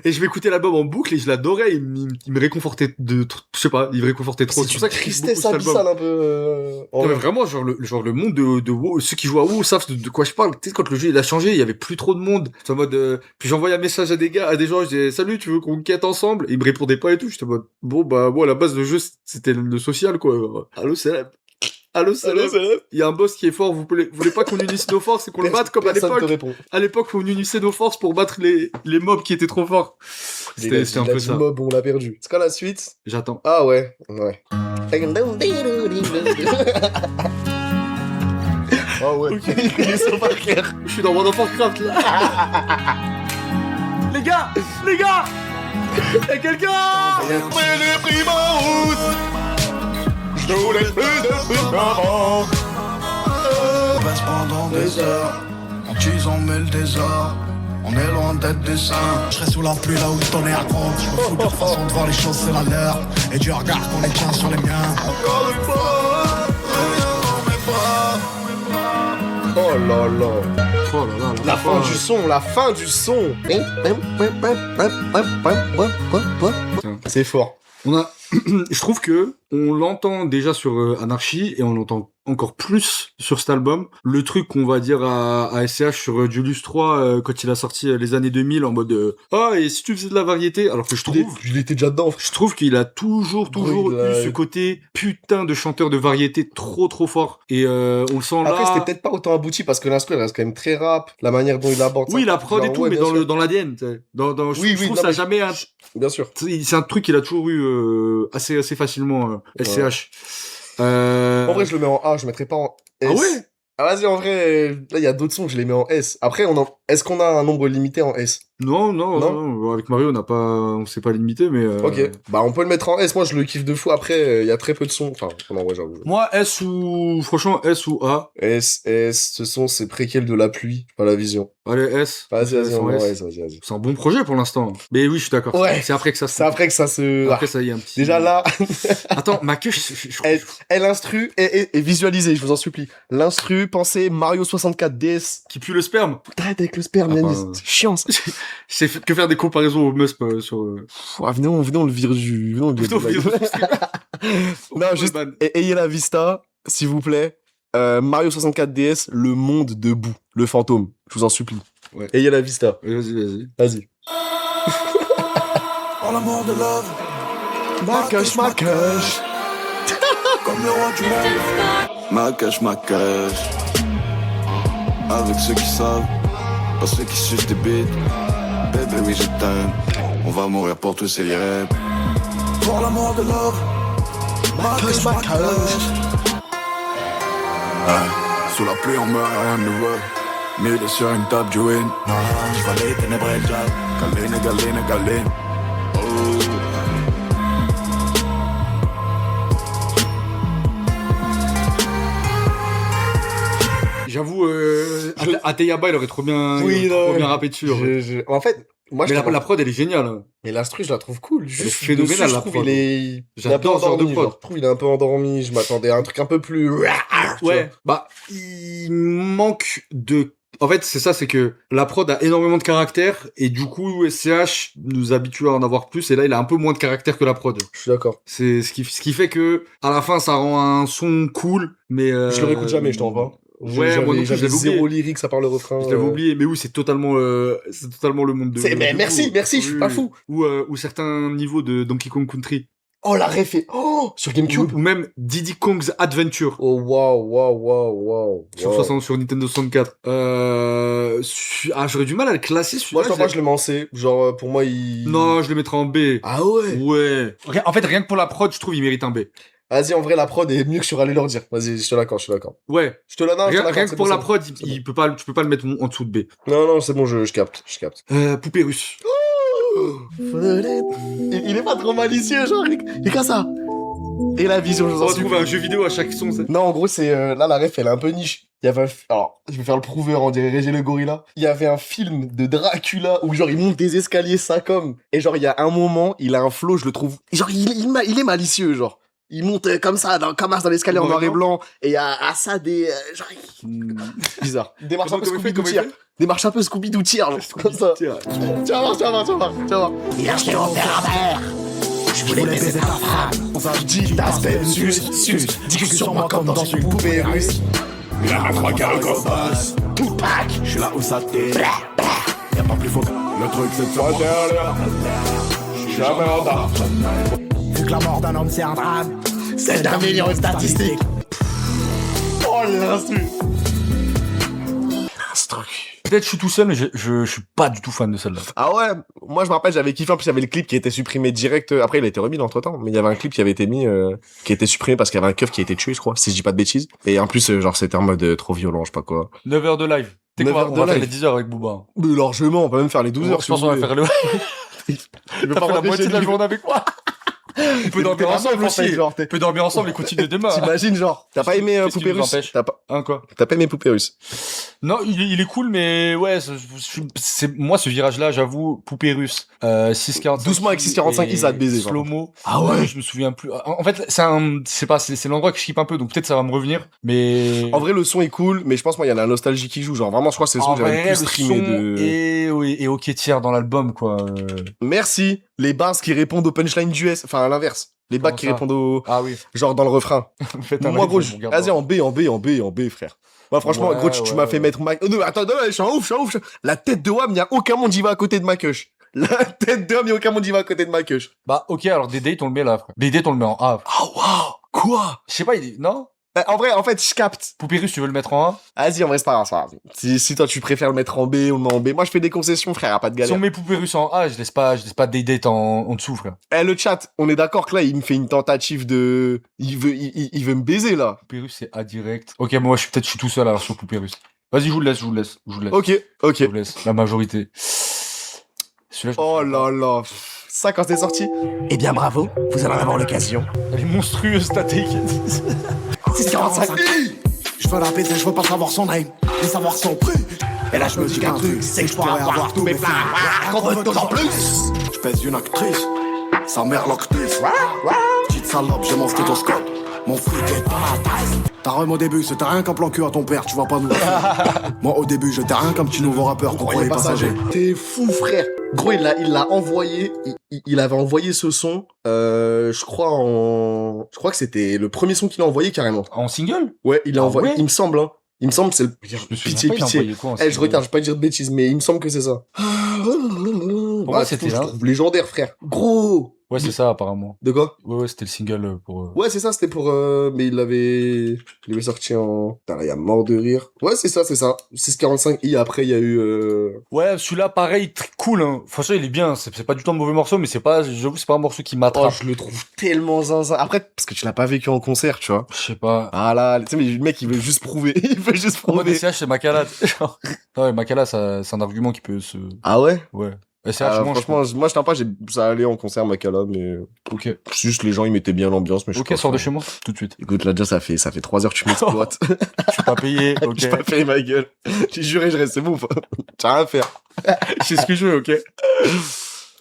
Et je m'écoutais l'album en boucle et je l'adorais. Il me réconfortait je sais pas, il me réconfortait trop. C'est pour une ça que je kiffe tristesse beaucoup cet album. abyssale un peu. en Non, mais vrai. vraiment, genre le monde de WoW, ceux qui jouent à WoW savent de quoi je parle. Tu sais, quand le jeu il a changé, il y avait plus trop de monde. C'est en mode, puis j'envoyais un message à des gars, à des gens, je disais, salut, tu veux qu'on quête ensemble? Et ils me répondaient pas et tout. J'étais en mode, bon, bah, moi, à la base, le jeu, c'était le social, quoi. Allô, Célèbre. Allô, Célèbre. Il y a un boss qui est fort, vous voulez pas qu'on unisse nos forces et qu'on le batte comme à Personne te l'époque? répond. À l'époque, on unissait nos forces pour battre les mobs qui étaient trop forts. C'était un peu ça. Mob, on l'a perdu. C'est quoi la suite? J'attends. Ah ouais, ouais. Ah ouais. Ok. Il connaît ça par cœur. Je suis dans World of Warcraft, là. Les gars! Y'a quelqu'un! les primes en route. Je nous laisse plus de pute qu'avant. On baisse pendant des heures, on tease en mêle des heures. On est loin d'être des saints. Je serai sous la pluie là où le tonnerre gronde. Je me fous de leur façon de voir les choses, c'est la leur. Et du regard qu'on les tient sur les miens. Encore une fois, reviens dans mes bras. Oh là là. Oh là là, La fin du son, la fin du son. C'est fort. Je trouve que on l'entend déjà sur Anarchy et on l'entend encore plus sur cet album. Le truc qu'on va dire à SCH sur Julius 3 quand il a sorti les années 2000 en mode ah, et si tu faisais de la variété, alors que je Il était déjà dedans. trouve qu'il a toujours Oui, eu ce côté putain de chanteur de variété trop fort et on le sent Après, là. c'était peut-être pas autant abouti parce que l'instru elle reste quand même très rap. La manière dont il aborde ça. Oui, la prod et Genre, tout, ouais, mais bien sûr. dans l'ADN, tu sais. Je Oui, trouve non, ça mais- jamais Bien sûr. c'est un truc qu'il a toujours eu assez facilement SCH. En vrai, je le mets en A, je mettrais pas en S. Ah ouais? Ah vas-y, en vrai, là, il y a d'autres sons, je les mets en S. Après, est-ce qu'on a un nombre limité en S? Non, avec Mario, on s'est pas limité, mais Ok. Bah, on peut le mettre en S. Moi, je le kiffe de fou. Après, il y a très peu de sons. Enfin, non, ouais, j'avoue. Moi, franchement, S ou A. S, ce son, c'est préquel de La Pluie, pas La Vision. Allez, S. Vas-y, on en va en S. S, vas-y. C'est un bon projet pour l'instant. Mais oui, je suis d'accord. Ouais. C'est après que ça C'est après que ça se... Après, ça y est, un petit. Déjà là, Attends, ma queue, l'instru est visualisé, je vous en supplie. L'instru, pensez Mario 64 DS. qui pue le sperme. Arrête avec le sperme, Ah, Yanis. pardon. C'est chiant, ça. C'est que faire des comparaisons au Musp sur. Venez, on le vire du... Venez, on le vire du live. Non, juste, ayez la vista, s'il vous plaît. Mario 64 DS, le monde debout. Le fantôme, je vous en supplie. Ouais. Ayez la vista. Vas-y. Vas-y. Pour l'amour de love, Ma cache. comme le roi du monde. Ma cache. Avec ceux qui savent, pas ceux qui sucent tes bites. Bébé, oui, je t'aime. On va mourir pour tous ces rêves. Pour l'amour de love, ma cache. Sous la pluie, on meurt, rien ne va. Mille sur une table du win. Je vois les ténèbres et le diable. Galine. J'avoue, Ateyaba, il aurait trop bien rappé dessus. En fait. En fait, moi, Mais la prod, elle est géniale. Hein. Mais l'instru, je la trouve cool. Juste phénoménale, dessus, je la trouve prod. il est un peu J'adore ce genre de endormi. prod. Je trouve il est un peu endormi. Je m'attendais à un truc un peu plus... Ouais. Bah, il manque de. En fait, c'est ça, c'est que la prod a énormément de caractère et du coup, SCH nous habitue à en avoir plus et là, il a un peu moins de caractère que la prod. Je suis d'accord. C'est ce qui fait que à la fin, ça rend un son cool, mais Je le réécoute jamais, je t'envoie. Ouais, moi non plus, je j'avais l'avais oublié. zéro lyrique, ça part le refrain. Je l'avais oublié, mais oui, c'est totalement le monde de. Mais de merci, Fou. je suis pas fou. Ou certains niveaux de Donkey Kong Country. Oh, la ref est... Oh, sur GameCube. Ou même Diddy Kong's Adventure. Oh, waouh. Sur Nintendo 64. J'aurais du mal à le classer, Moi, celui-là. je le mets en C. Genre, pour moi, il... Non, je le mettrais en B. Ah ouais? Ouais. En fait, rien que pour la prod, je trouve il mérite un B. Vas-y, en vrai, la prod est mieux que sur Aller leur dire. Vas-y, je te l'accorde. Ouais. Je te l'accorde. Rien que pour la prod, tu peux pas le mettre en dessous de B. Non, c'est bon, je capte. Poupée russe. Il est pas trop malicieux, genre, il est comme ça. Et la vision, je vous On en va supplie. trouver un jeu vidéo à chaque son, ça. Non, en gros, c'est là la ref, elle est un peu niche. Il y avait alors, je vais faire le prouveur, on dirait Régé le gorilla. Il y avait un film de Dracula où genre il monte des escaliers 5 hommes et genre il y a un moment, il a un flow, je le trouve genre il est malicieux genre. Il monte comme ça dans l'escalier en noir et blanc et à ça des genre bizarre. Démarche un peu Scooby-Doo tire. Démarche un peu Scooby-Doo tire genre, comme ça. Tu vas voir. Hier, j'étais au père à mère. Je voulais baiser ta femme. On s'est Dis d'aspect, sus. Dis sur moi comme dans une poupée russe. Il a 3 carrés comme boss. Tupac. Je suis là où ça t'est. Y'a pas plus faux. Le truc c'est de se montrer à l'heure. Je suis jamais en retard. Vu que la mort d'un homme c'est un drame. C'est un million de statistiques. Oh l'instru. Peut-être je suis tout seul, mais je suis pas du tout fan de celle-là. Ah ouais, moi je me rappelle, j'avais kiffé, en plus il y avait le clip qui était supprimé direct, après il a été remis entre temps, mais il y avait un clip qui avait été mis, qui a été supprimé parce qu'il y avait un keuf qui a été tué, je crois, si je dis pas de bêtises. Et en plus, genre c'était en mode trop violent, je sais pas quoi. 9 heures de live. T'es 9 quoi, heures on de va faire live. les 10 heures avec Booba. Mais largement, on peut même faire les 12 heures. Je pense qu'on va faire le... T'as fait la moitié de la journée avec moi. On peut dormir ensemble aussi. Genre, On peut dormir ensemble et continuer demain. t'imagines, genre, t'as pas aimé Qu'est-ce qui Poupée nous Russe? empêche Quoi T'as pas aimé Poupée Russe? Non, il est cool, mais ouais, moi, ce virage-là, j'avoue, Poupée Russe, 6.45. Doucement avec 6.45, il s'est baisé, par Slow-mo. Ah ouais? Je me souviens plus. En fait, c'est l'endroit que je skip un peu, donc peut-être ça va me revenir, mais... En vrai, le son est cool, mais je pense, moi, il y a la nostalgie qui joue, genre, vraiment, je crois que c'est le son que j'avais le plus streamé et ok tiers dans l'album, quoi. Merci. Les bars qui répondent aux punchlines du S, enfin, à l'inverse. Les bacs qui ça répondent au, Ah oui. genre, dans le refrain. Faites un Moi, live, gros, on regarde vas-y, pas. en B, frère. Moi, franchement, Ouais, gros, tu m'as fait mettre non, attends, non, je suis un ouf. La tête de Wam, y a aucun monde y va à côté de ma queue. La tête de Wam, y a aucun monde y va à côté de ma queue. Bah, ok, alors des dates, on le met là, frère. Des dates, on le met en A. Oh, waouh! Quoi? Je sais pas, non? En fait, je capte. Poupée russe, tu veux le mettre en A? Vas-y, en vrai, c'est pas grave. Si toi, tu préfères le mettre en B, on le met en B. Moi, je fais des concessions, frère, y a pas de Si on galère. met Poupée russe en A, je laisse pas des dates en dessous, frère. Le chat, on est d'accord que là, il me fait une tentative de, il veut me baiser, là. Poupée russe, c'est A direct. Ok, moi, je suis tout seul alors sur Poupée russe. Vas-y, je vous le laisse. Ok. Je vous laisse. La majorité. Celui-là, Oh là là. Ça, quand c'est sorti. Eh bien, bravo, vous allez en avoir l'occasion. Elle est monstrueuse, ta take. 645. Je veux la baiser, je veux pas savoir son name, ni savoir son prix. Et là, je me dis qu'un truc, c'est que je pourrais avoir tous mes plans. Qu'on veut toujours plus. Je pèse une actrice, sa mère l'actrice. Petite salope, j'ai mon stéthoscope. Mon fric est dans la taille. Ta rhum au début, c'était rien qu'un plan cul à ton père, tu vas pas nous. Moi au début, j'étais rien qu'un petit nouveau rappeur qu'on croyait passager. T'es fou, frère. Gros, il l'a envoyé. Il avait envoyé ce son. Je crois que c'était le premier son qu'il a envoyé carrément. En single? Ouais, il a Ah envoyé. ouais Il me semble, hein. Il me semble, c'est le. Je me souviens Pitié. pas, il a envoyé quoi en Je single regarde, je vais pas dire de bêtises, mais il me semble que c'est ça. moi, c'était je là. trouve légendaire, frère. Gros. Ouais, c'est ça, apparemment. De quoi? Ouais, c'était le single pour... Ouais, c'est ça, c'était pour, mais il l'avait sorti en, putain, là, il y a mort de rire. Ouais, c'est ça. 645i, après, il y a eu, Ouais, celui-là, pareil, très cool, hein. Franchement, il est bien. C'est pas du tout un mauvais morceau, mais j'avoue, c'est pas un morceau qui oh, m'attrape. je le trouve tellement zinzin. Après, parce que tu l'as pas vécu en concert, tu vois. Je sais pas. Ah là, tu sais, mais le mec, il veut juste prouver. Il veut juste En mode prouver. SCH, c'est Makala. Ouais, Makala, c'est un argument qui peut se... Ah ouais? Ouais. SCH, Ah, moi, franchement, moi, je t'en pas, ça allait en concert, Makala, mais Ok. juste les gens, ils mettaient bien l'ambiance, mais je sais Ok, pas, sors de frère. chez moi, tout de suite. Écoute, là, déjà, ça fait 3 heures que tu m'exploites. Je suis pas payé, ok. J'ai pas fait ma gueule. J'ai juré, je reste, c'est bon. T'as rien à faire. C'est ce que je veux, ok.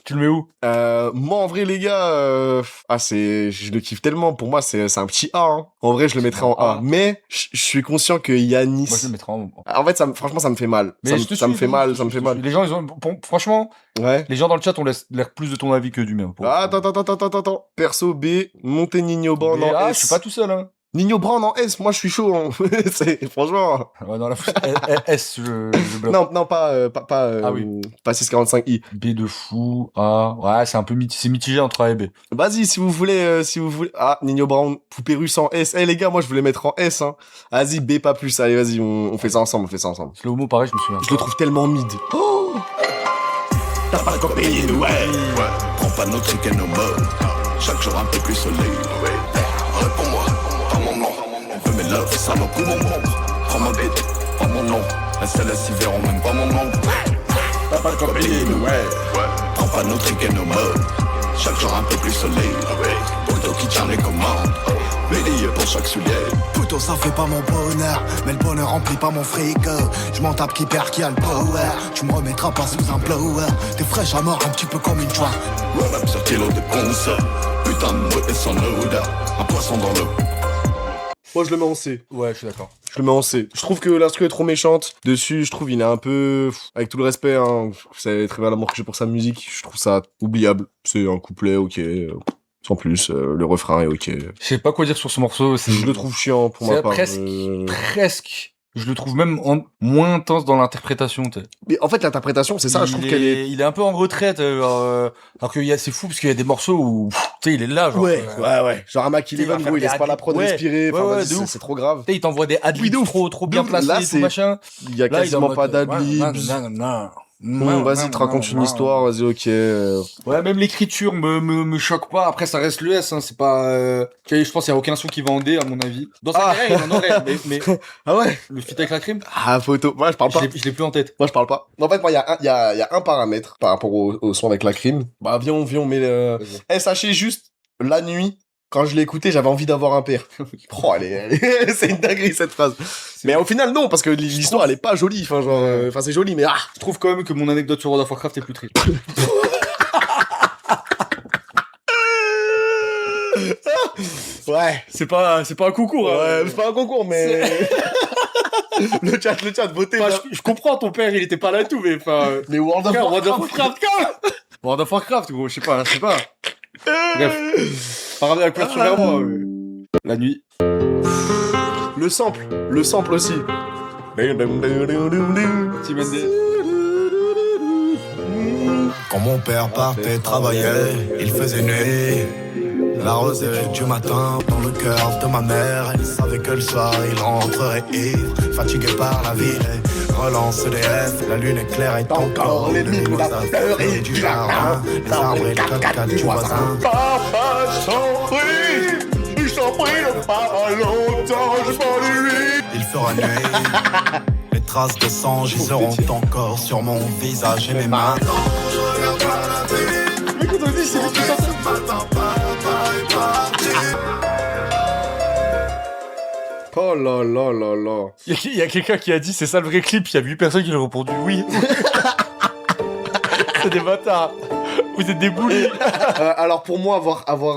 Tu le mets où? Moi, en vrai, les gars, je le kiffe tellement. Pour moi, c'est un petit A, hein. En vrai, je le mettrais en A. Mais, je suis conscient que Yanis... Moi, je le mettrai en... En fait, franchement, ça me fait mal. Mais Ça me fait mal. Les gens, franchement, Ouais. les gens dans le chat ont l'air plus de ton avis que du mien. Attends. Perso B, Monténigno Ban, non, Ah, S. je suis pas tout seul, hein. Nino Brown en S, moi je suis chaud. Hein. Franchement. Ouais, dans la fosse, S, je bloque. Non, Ah oui. pas 645i. B de fou, A. Ouais, c'est un peu c'est mitigé entre A et B. Vas-y, si vous voulez. Ah, Nino Brown, poupée russe en S. Les gars, moi je voulais mettre en S. Hein. Vas-y, B pas plus. Allez, vas-y, on fait ça ensemble, Slow mo, pareil, je me souviens. Je le trouve tellement mid. Oh, T'as pas de copine, ouais. Prends pas notre chicken au mode. Chaque jour un peu plus soleil. Réponds-moi, pas mon nom. On veut mes loves, ça me coûte mon nom. Prends ma bête, pas mon nom. SLS, ils verront même pas mon nom. T'as pas de copine, ouais. Prends pas notre chicken au mode. Chaque jour un peu plus soleil. Auto qui tient les commandes. Bélier pour chaque soulier. Plutôt ça fait pas mon bonheur, mais le bonheur remplit pas mon frigo. Je m'en tape qui perd qui a le power. Tu me remettras pas sous un blower. T'es fraîche à mort un petit peu comme une joie. Ouais, même sur kilo de concert. Putain de mot et son odeur. Un poisson dans l'eau. moi je le mets en C. Ouais, je suis d'accord. Je le mets en C. Je trouve que l'instru est trop méchante. Dessus, je trouve il est un peu... Avec tout le respect, hein, vous savez très bien l'amour que j'ai pour sa musique. Je trouve ça oubliable. C'est un couplet, ok. Sans plus, le refrain est ok. Je sais pas quoi dire sur ce morceau. Je le trouve chiant pour ma part. Presque. Je le trouve même moins intense dans l'interprétation, tu sais. Mais en fait, l'interprétation, c'est ça, je trouve qu'elle est... Il est un peu en retraite, alors que c'est fou, parce qu'il y a des morceaux où, tu sais, il est là, genre. Ouais. Genre un Mac Il va Eleven, faire gros, il des laisse pas la prod respirer. ouais, Enfin, ouais, vas-y, de ouf. c'est trop grave. Tu sais, il t'envoie des adlibs de ouf. trop bien De ouf. placés, Là, tout c'est- machin. Il y a Là, il est en quasiment mode, pas d'adlibs. Vas-y, te raconte une histoire, vas-y, ok. Ouais, même l'écriture me choque pas. Après, ça reste le S, hein. C'est pas, je pense qu'il y a aucun son qui va en D, à mon avis. Dans sa carrière, il en aurait, mais Ah ouais? le feat avec la crime, Ah, photo. Moi, je parle pas. je l'ai plus en tête. Moi, je parle pas. En fait, moi, il y a un paramètre par rapport au son avec la crime. Bah, viens, on met le... sachez juste, la nuit, quand je l'ai écouté, j'avais envie d'avoir un père. Oh, c'est une dinguerie, cette phrase. Mais au final, non, parce que l'histoire, elle est pas jolie. Enfin, genre, c'est joli, mais Je trouve quand même que mon anecdote sur World of Warcraft est plus triste. ouais. C'est pas un concours, Ouais, c'est pas un concours, mais... le chat, votez. Enfin, je comprends, ton père, il était pas là et tout, mais enfin... Mais World of Warcraft. World of Warcraft, gros, je sais pas. Bref. Pas ramener la couverture vers moi. La nuit. Le sample aussi. Tim Mendes. Quand mon père partait travailler, il faisait nuit. La rosée du matin dans le cœur de ma mère. Elle savait que le soir il rentrerait ivre, fatigué par la vie. Relance EDF, la lune éclaire et encore les mimosas et du jardin, les arbres et le 4x4 du voisin. Papa, je t'en prie de pas longtemps, je m'ennuie. Il fera nuit, les traces de sang giseront encore sur mon visage et mes mains. Oh là là là là. Il y a quelqu'un qui a dit, c'est ça le vrai clip, il y a 8 personnes qui ont répondu oui. C'est des bâtards. Vous êtes des boules. Alors pour moi, avoir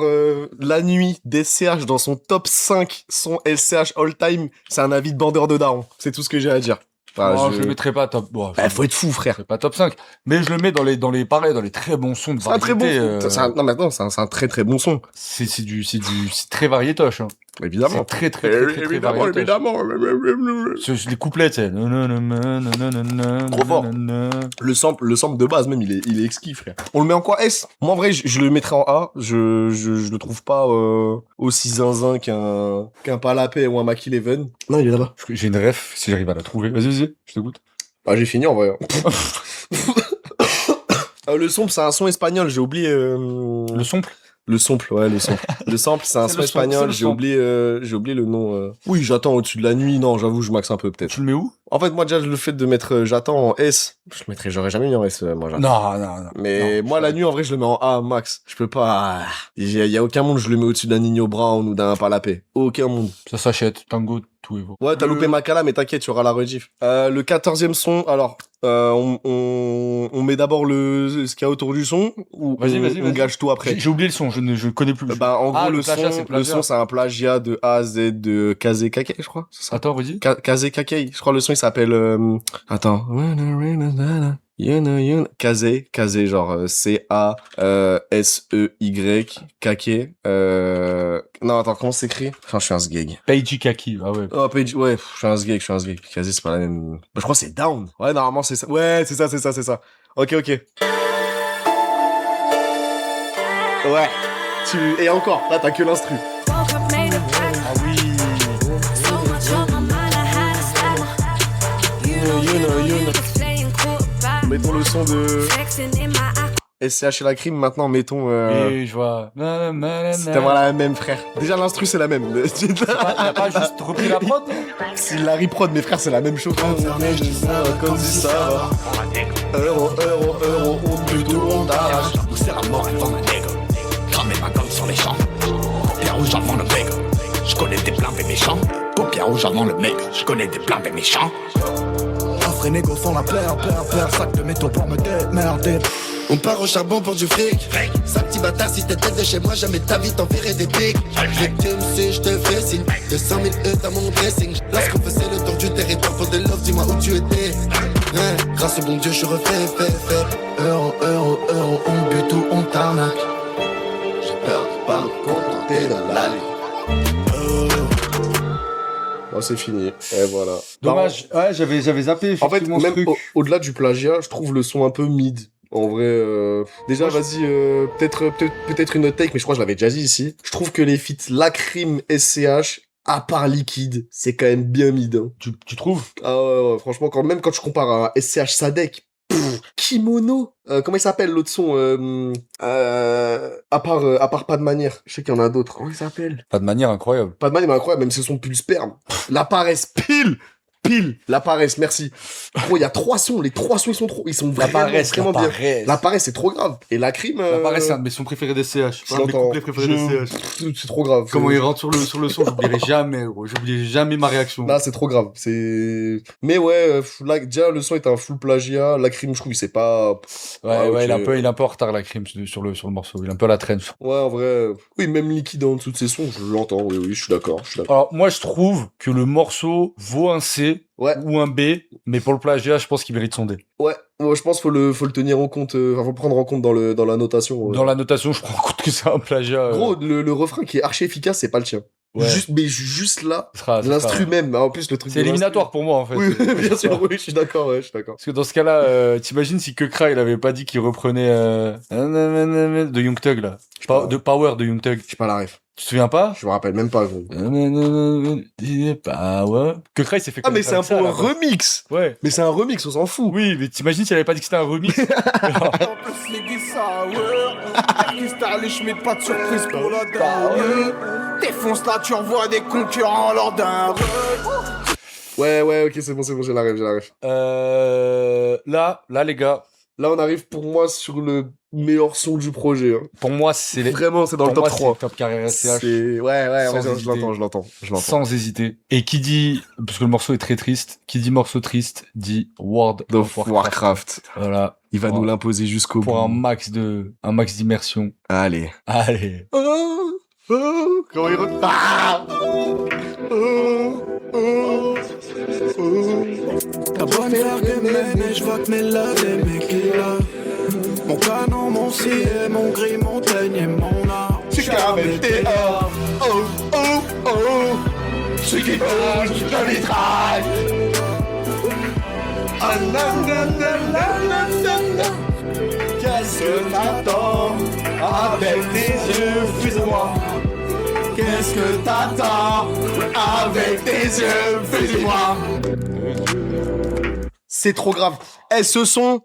La Nuit d'SCH dans son top 5 son LCH all time, c'est un avis de bandeur de daron. C'est tout ce que j'ai à dire. Enfin, Je le mettrai pas top. Bon, faut être fou, frère. c'est pas top 5. Mais je le mets dans les très bons sons de C'est un très bon variété. son. Non, mais attends, c'est un très très bon son. C'est très variétoche, hein. Évidemment. C'est très Évidemment, variétoche. évidemment. Les couplets, tu sais. Trop fort. Le sample de base, même, il est exquis, frère. On le met en quoi? S? Moi, en vrai, je le mettrais en A. Je le trouve pas aussi zinzin qu'un Palapé ou un Mac Eleven. Non, il est là-bas. J'ai une ref, si j'arrive à la trouver. Vas-y, je t'écoute. Ah, j'ai fini, en vrai. Le sample, c'est un son espagnol, j'ai oublié... Le sample? Le sample, ouais, le sample. Le sample, c'est un C'est son le sample, espagnol, c'est le j'ai oublié le nom. Oui, j'attends au-dessus de la nuit, non, j'avoue, je maxe un peu, peut-être. Tu le mets où? En fait, moi, déjà, le fait de mettre j'attends en S, j'aurais jamais mis en S, moi, j'attends. Non. Mais non, moi, la nuit, en vrai, je le mets en A, max. Je peux pas... Il y a aucun monde, je le mets au-dessus d'un Nino Brown ou d'un Palapé. Aucun monde. Ça s'achète. Tango, tout est beau. Ouais, t'as loupé Makala, mais t'inquiète, tu auras la rediff. Le 14e son, alors... on met d'abord ce qu'il y a autour du son ou Vas-y. on gâche tout après. J'ai oublié le son, je connais plus. Bah en gros le plagiat, son c'est un plagiat de A à Z de Kaze Kakei, je crois. Attends, redis. Kaze Kakei, je crois le son il s'appelle attends. Kazé, genre C-A-S-E-Y, Kake. Non, attends, comment c'est écrit? Enfin, je suis un sgeg. Peiji Kaki, ah ouais. Oh, Page, ouais, je suis un sgeg. Kazé, c'est pas la même. Bah, je crois que c'est down. Ouais, normalement, c'est ça. Ouais, c'est ça. Ok. Ouais. Et encore, là, t'as que l'instru. Ah oui. Mettons le son de SCH et la crime, maintenant, mettons... Et je vois. C'est vraiment la même, frère. Déjà, l'instru, c'est la même. Il a pas juste repris la prod? C'est la reprod, mes frères, c'est la même chose. Comme si ça va. Euro, on bute, on t'arrache. Nous c'est la mort avant un nègre. Cramé ma gomme sur les champs. Paupières rouges avant le mec. Je connais des plans et méchants. Paupières rouges avant le mec. Je connais des plans et méchants. Un vrai négo sans la paire, sac de métaux pour me démerder. On part au charbon pour du fric. Sale petit bâtard, si t'étais de chez moi, jamais ta vie t'enverrait des pics. Victime, si je te fais signe. 200 000 E dans mon dressing. Lorsqu'on faisait le tour du territoire pour des love, dis-moi où tu étais. Grâce au bon Dieu, je refais, fait. Euro, on bute ou on t'arnaque. J'ai peur de pas me contenter de l'aller. Bon, c'est fini. Et voilà. Dommage. Ouais, j'avais zappé. En fait, effectivement, ce même truc. au-delà du plagiat, je trouve le son un peu mid. En vrai, déjà, Moi, vas-y, peut-être une autre take, mais je crois que je l'avais déjà dit ici. Je trouve que les feats Lacrim, SCH, à part Liquide, c'est quand même bien mid. Hein. Tu trouves? Ah ouais, franchement, même quand tu compares à SCH Sadek, Kimono, comment il s'appelle l'autre son à part Pas de manière, je sais qu'il y en a d'autres. Comment il s'appelle? Pas de manière incroyable. Pas de manière, mais incroyable, même si son pull sperme. La paresse, pile, la paresse, merci. Gros, il y a 3 sons, les 3 sons ils sont vraiment bien. La paresse, c'est trop grave. Et la crime. La paresse, c'est un de mes sons préférés des CH. C'est un de mes couplets préférés des CH. C'est trop grave. Comment il rentre sur le son, j'oublierai jamais, gros. J'oublierai jamais ma réaction. Là, c'est trop grave. Mais ouais, là, déjà, le son est un full plagiat. La crime, je trouve, c'est pas. Ouais, il est un peu en retard, la crime, sur le morceau. Il est un peu à la traîne. Ouais, en vrai. Oui, même Liquide en dessous de ses sons, je l'entends. Oui, je suis d'accord. Alors, moi, je trouve que le morceau vaut un C. Ouais. Ou un B, mais pour le plagiat, je pense qu'il mérite son D. Ouais, je pense faut le tenir en compte, faut le prendre en compte dans la notation. Ouais. Dans la notation, je prends en compte que c'est un plagiat. Gros, le refrain qui est archi efficace, c'est pas le tien. Ouais. Juste là, l'instru même. En plus, le truc. C'est éliminatoire pour moi, en fait. Oui, bien sûr, oui, je suis d'accord. Parce que dans ce cas-là, t'imagines si Kekra, il avait pas dit qu'il reprenait de Young Thug, là. De Power de Young Thug. J'ai pas la ref. Tu te souviens pas? Je me rappelle même pas, gros. Kekra, il s'est fait. Ah, mais c'est un peu un remix. Ouais. Mais c'est un remix, on s'en fout. Oui, mais t'imagines s'il avait pas dit que c'était un remix? Pas de surprise pour la dernière. Défonce là, tu revois des concurrents lors d'un. Ouais, ok, c'est bon, j'ai la ref. Là, les gars. Là, on arrive pour moi sur le meilleur son du projet. Hein. Pour moi, c'est vraiment, c'est dans le top 3. Top carrière SCH. Ouais, je l'entends. Sans hésiter. Et qui dit, parce que le morceau est très triste, qui dit morceau triste, dit World of Warcraft. Voilà. Il va nous l'imposer jusqu'au bout. Pour un max d'immersion. Allez. Comment il repart? La bonne heure de mais je vois que mes loves et mes kills. Mon canon, mon ciel, mon gris, mon teigne et mon art. Tu caramel tes or. Oh. Celui qui bouge, je les traque. Qu'est-ce que t'attends avec tes yeux, fuse-moi? Qu'est-ce que t'attends avec tes yeux, fuse-moi? C'est trop grave. Ce son.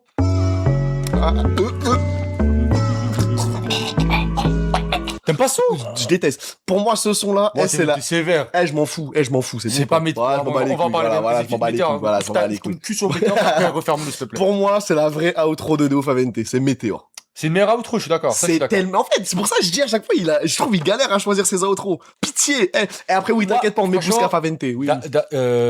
T'aimes pas ça? Je déteste. Pour moi, ce son-là, c'est là. C'est sévère. Je m'en fous. C'est pas métier. On va parler de cul sur Météor, referme-le, s'il te plaît. Pour moi, c'est la vraie outro de Deo Favente. C'est Météor. C'est le meilleur outro, je suis d'accord. C'est tellement, en fait, c'est pour ça que je dis à chaque fois, je trouve il galère à choisir ses outros. Pitié. Et après, oui, t'inquiète pas, on met jusqu'à Favente, oui.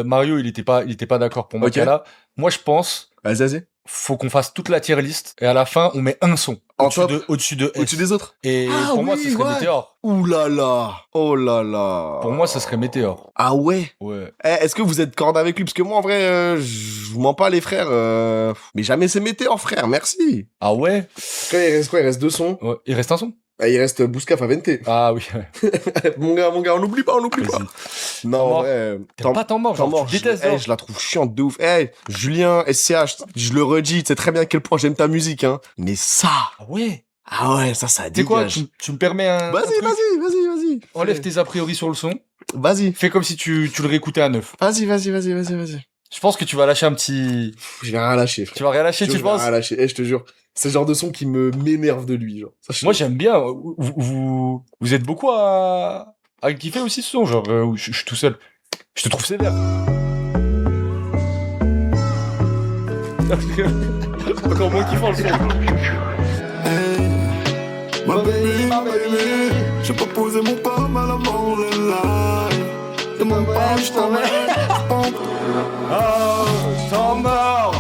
Mario, il était pas d'accord pour moi, là. Moi, je pense. Vas-y. faut qu'on fasse toute la tier list et à la fin, on met un son En au-dessus top. de S. Au-dessus des autres. Et pour moi, ce serait Météor. Ouh là là. Oh là là. Pour moi, ce serait Météor. Ah ouais. Ouais. Est-ce que vous êtes corde avec lui? Parce que moi, en vrai, je vous mens pas, les frères. Mais jamais c'est Météor, frère. Merci. Ah ouais? Quand il reste quoi? Il reste 2 sons. Ouais. Il reste un son? Ah, il reste Bouska Favente. Ah oui. Mon gars, on n'oublie pas, on n'oublie pas. Non, Temps en mort. vrai. T'aimes pas Temps mort, genre, mort, tu détestes, genre. je la trouve chiante de ouf. Julien, SCH, je le redis, tu sais très bien à quel point j'aime ta musique, hein. Mais ça. Ah ouais? Ah ouais, ça Tu sais quoi? dégage. Tu me permets un. Vas-y, truc vas-y. Enlève tes a priori sur le son. Vas-y. Fais comme si tu le réécoutais à neuf. Vas-y. Je pense que tu vas lâcher un petit. Je vais rien lâcher, frère. Tu vas rien lâcher, Je tu vais penses? rien lâcher. Je te jure. C'est le genre de son qui m'énerve de lui, genre. Ça, Moi, j'aime bien. Vous êtes beaucoup à kiffer aussi ce son, genre, où je suis tout seul. Je te trouve sévère. Encore moins kiffant le son. Ma baby, j'ai pas posé mon pas mal avant le live. Demande pas, je t'emmène. Oh, Temps mort.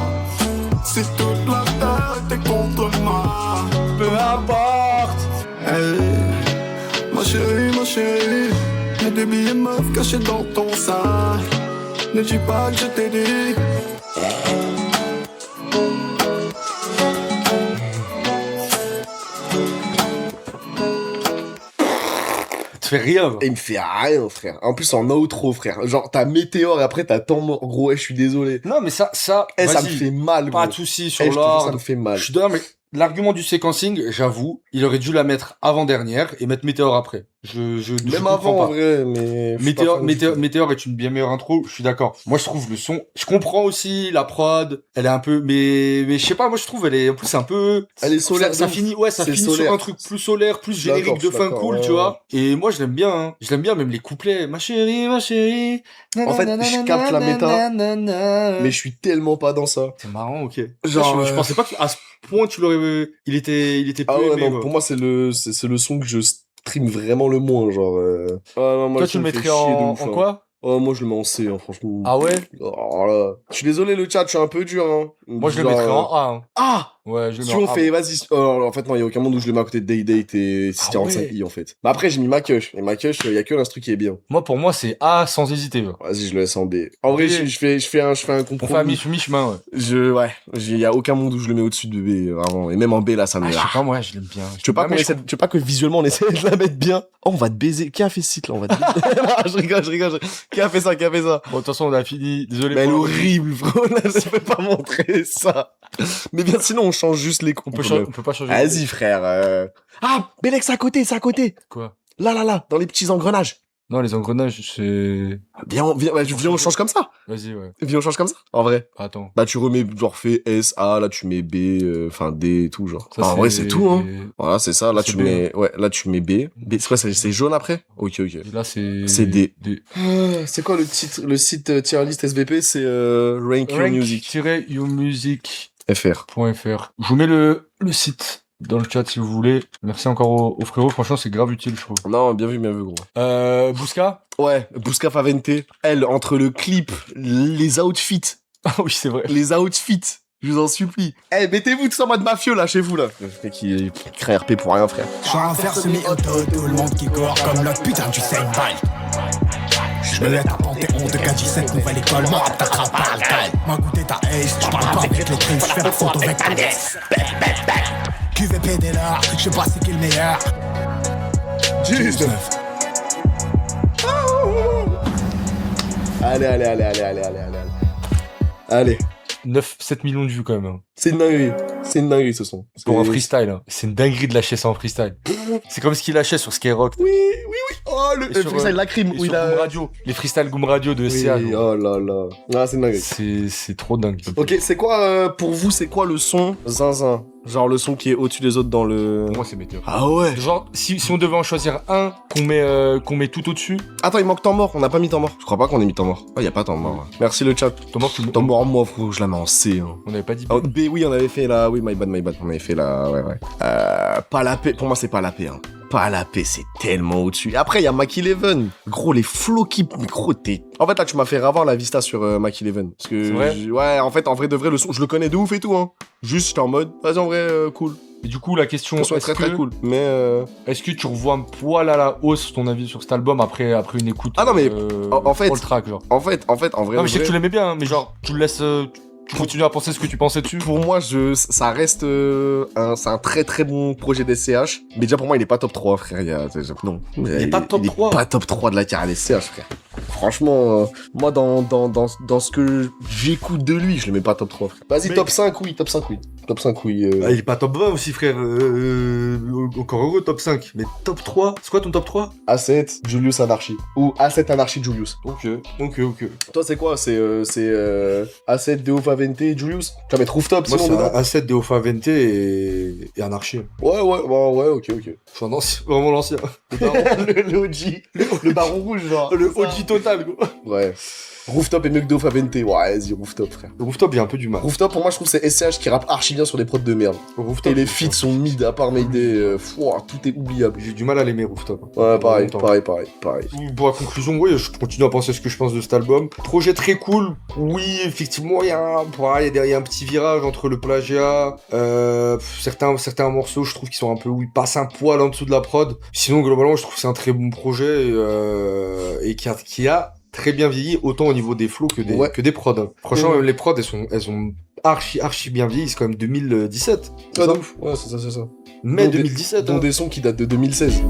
Si toute la terre était contre moi, Peu importe. hey, ma chérie, y'a des billets meufs cachés dans ton sac. Ne dis pas que je t'ai dit. Tu fais rien. Et il me fait rien, frère. En plus, en outro, frère. Genre, t'as Météor et après t'as Temps mort. Gros, je suis désolé. Non, mais ça, Ça me vas-y. fait mal, gros. Pas de soucis sur Je te jure, ça l'ordre. me fait mal. Je suis d'accord, mais l'argument du séquencing, j'avoue, il aurait dû la mettre avant-dernière et mettre Météor après. Je Même comprends avant, pas. en vrai, mais... je suis pas fan du tout. Météor est une bien meilleure intro, je suis d'accord. Moi, je trouve le son, je comprends aussi la prod, elle est un peu, mais je sais pas, moi, je trouve, elle est, en plus, c'est un peu, Elle est solaire. ça de ouf. finit, ouais, ça C'est finit solaire. sur un truc plus solaire, plus générique D'accord, de je suis fin d'accord, cool, ouais, tu vois. Et moi, je l'aime bien, hein. Je l'aime bien, même les couplets. Ma chérie, En fait, je capte la méta, mais Mais je suis tellement pas dans ça. c'est marrant, ok. Genre, Je pensais pas qu'à ce point tu l'aurais, il était Ah peu ouais, aimé, non, quoi. pour moi, c'est le son que je stream vraiment le moins, genre... Ah non, moi, Toi, le tu son le me fait mettrais chier de en ouf, en hein. quoi? Oh, moi, je le mets en C, hein, franchement. Ah ouais? Oh là. Je suis désolé, le chat, je suis un peu dur, hein. Moi, je le Genre, mettrais en A, hein. Ah! Ouais, je le mets Si en on A. fait, vas-y. En fait, non, il y a aucun monde où je le mets à côté de Day Date et 645i, en fait. Mais après, j'ai mis Macush. Et Macush, il y a que l'instru qui est bien. Moi, pour moi, c'est A sans hésiter, ouais. Vas-y, je le laisse en B. En vrai, B. je fais un On fait un compromis. mi-chemin, ouais. Il y a aucun monde où je le mets au-dessus de B, vraiment. Et même en B, là, ça me Ah, je sais pas, moi, je l'aime bien. Tu veux pas Ah, mais tu veux pas que visuellement on essaie de la mettre bien? Oh, on va te baiser. Qui a fait ce site, là? On va te baiser. Non, je rigole. Qui a fait ça? Bon, de toute façon, on a fini. Désolé. Mais elle est pour- horrible, frérot. Là, je peux pas montrer ça. Mais bien, sinon, on change juste les On peut pas changer. Vas-y, frère. Ah, Bélec, c'est à côté. Quoi? Là, dans les petits engrenages. Non, les engrenages, c'est... Viens, on change comme ça. Vas-y, ouais. Viens, on change comme ça. En vrai. Attends. Bah, tu remets, genre, fais S, A, là, tu mets B, enfin, D et tout, genre. Ça, en vrai, c'est tout, hein. Voilà, c'est ça. Là, C'est tu B, mets, ouais, là, tu mets B. B, c'est quoi, c'est jaune après? Ok. Et là, c'est... C'est D. D. C'est quoi le site tier list SVP? C'est, Rank Your Music. Rank-yourmusic.fr. FR. Je vous mets le site dans le chat si vous voulez. Merci encore au frérot. Franchement, c'est grave utile, je trouve. Non, bien vu, gros. Bouska? Ouais, Bouska Favente. Elle, entre le clip, les outfits, Ah oui, c'est vrai. je vous en supplie. Eh, mettez-vous tous en mode mafieux, là, chez vous, là. Le mec qui crée RP pour rien, frère. Je suis un faire semi-auto, tout le monde qui court comme le putain du Senbai. Je me mets à Panthéon de K17, nouvelle école, mon rap t'attrape pas le calme. M'a goûté ta ace, je parle pas avec les tripes, je fais la photo avec ta laisse. QVP dès l'heure, je sais pas c'est qui le meilleur. 19. Allez. 7 millions de vues quand même. Hein. C'est une dinguerie, ce son. Pour un freestyle. Hein. C'est une dinguerie de lâcher ça en freestyle. C'est comme ce qu'il lâchait sur Skyrock. Oui. Oh, le Et sur, freestyle la crime, Et où sur il a... Goom Radio. Les freestyle Goom Radio de SCA. Oui, oh là là. Ah, c'est une dinguerie. C'est trop dingue. Ok, c'est quoi, pour vous, c'est quoi le son zinzin? Genre le son qui est au-dessus des autres dans le... Pour moi, c'est Météor. Ah ouais. Genre, si on devait en choisir un qu'on met tout au-dessus, Attends, il manque temps mort, on n'a pas mis temps mort. Je crois pas qu'on ait mis temps mort. Ah, y a pas temps mort. Là. Merci le chat. Temps mort, moi, frérot, je la mets en C. Hein. On avait pas dit. Oh, B, oui, on avait fait la... Oui, my bad. On avait fait la... Ouais. Pas la paix. Pour moi, c'est pas la paix. Hein. pas la paix, c'est tellement au-dessus. Après, il y a Mac 11. Gros, les flows qui... Gros, En fait, là, tu m'as fait avoir la vista sur Mac 11. Parce que... C'est vrai Ouais, en fait, en vrai de vrai, le son, je le connais de ouf et tout, hein. Juste, j'étais en mode, vas-y, en vrai, cool. Et du coup, la question, Le son est très très cool. Mais... Est-ce que tu revois un poil à la hausse ton avis sur cet album après une écoute Ah non, mais en fait... pour le track, genre. En vrai... Non, mais je sais que tu l'aimais bien, hein, mais genre, tu le laisses... tu continues à penser ce que tu pensais dessus. Pour moi, ça reste c'est un très très bon projet d'SCH. Mais déjà pour moi, il est pas top 3, frère. Non. Il est pas top 3. Il est pas top 3 de la carrière d'SCH, frère. Franchement, moi, dans ce que j'écoute de lui, je le mets pas top 3, frère. Vas-y, Mais... top 5, oui, top 5, oui. Top 5, oui. Ah, il est pas top 20 aussi, frère. Encore heureux, top 5. Mais top 3, c'est quoi ton top 3? A7, Julius Anarchy. Ou A7 Anarchy Julius. Ok. Toi, c'est quoi? C'est A7 Deo Favente Julius? Tu vas mettre Rooftop, Moi, sinon, c'est dedans? A7 de Ofavente et Anarchie. Ouais, ok. Enfin, non, c'est vraiment l'ancien. le OG. Le baron rouge, genre. Le OG total, gros. Ouais. Rooftop et mieux que Deo Favente. Ouais, vas-y, Rooftop, frère. Le Rooftop, il y a un peu du mal. Rooftop, pour moi, je trouve que c'est SCH qui rappe archi bien sur des prods de merde. Rooftop, Et les feats sont mid, à part Mayday, tout est oubliable. J'ai du mal à l'aimer, Rooftop. Ouais, pareil. Pour la conclusion, oui, je continue à penser ce que je pense de cet album. Projet très cool. Oui, effectivement, il y a un petit virage entre le plagiat. Certains morceaux, je trouve qu'ils sont un peu où ils passent un poil en dessous de la prod. Sinon, globalement, je trouve que c'est un très bon projet et qui a très bien vieilli, autant au niveau des flows que des prods. Franchement, les prods, elles ont archi bien vieilli. C'est quand même 2017. Ouais, c'est ça. Mais Donc 2017. Dont des sons qui datent de 2016.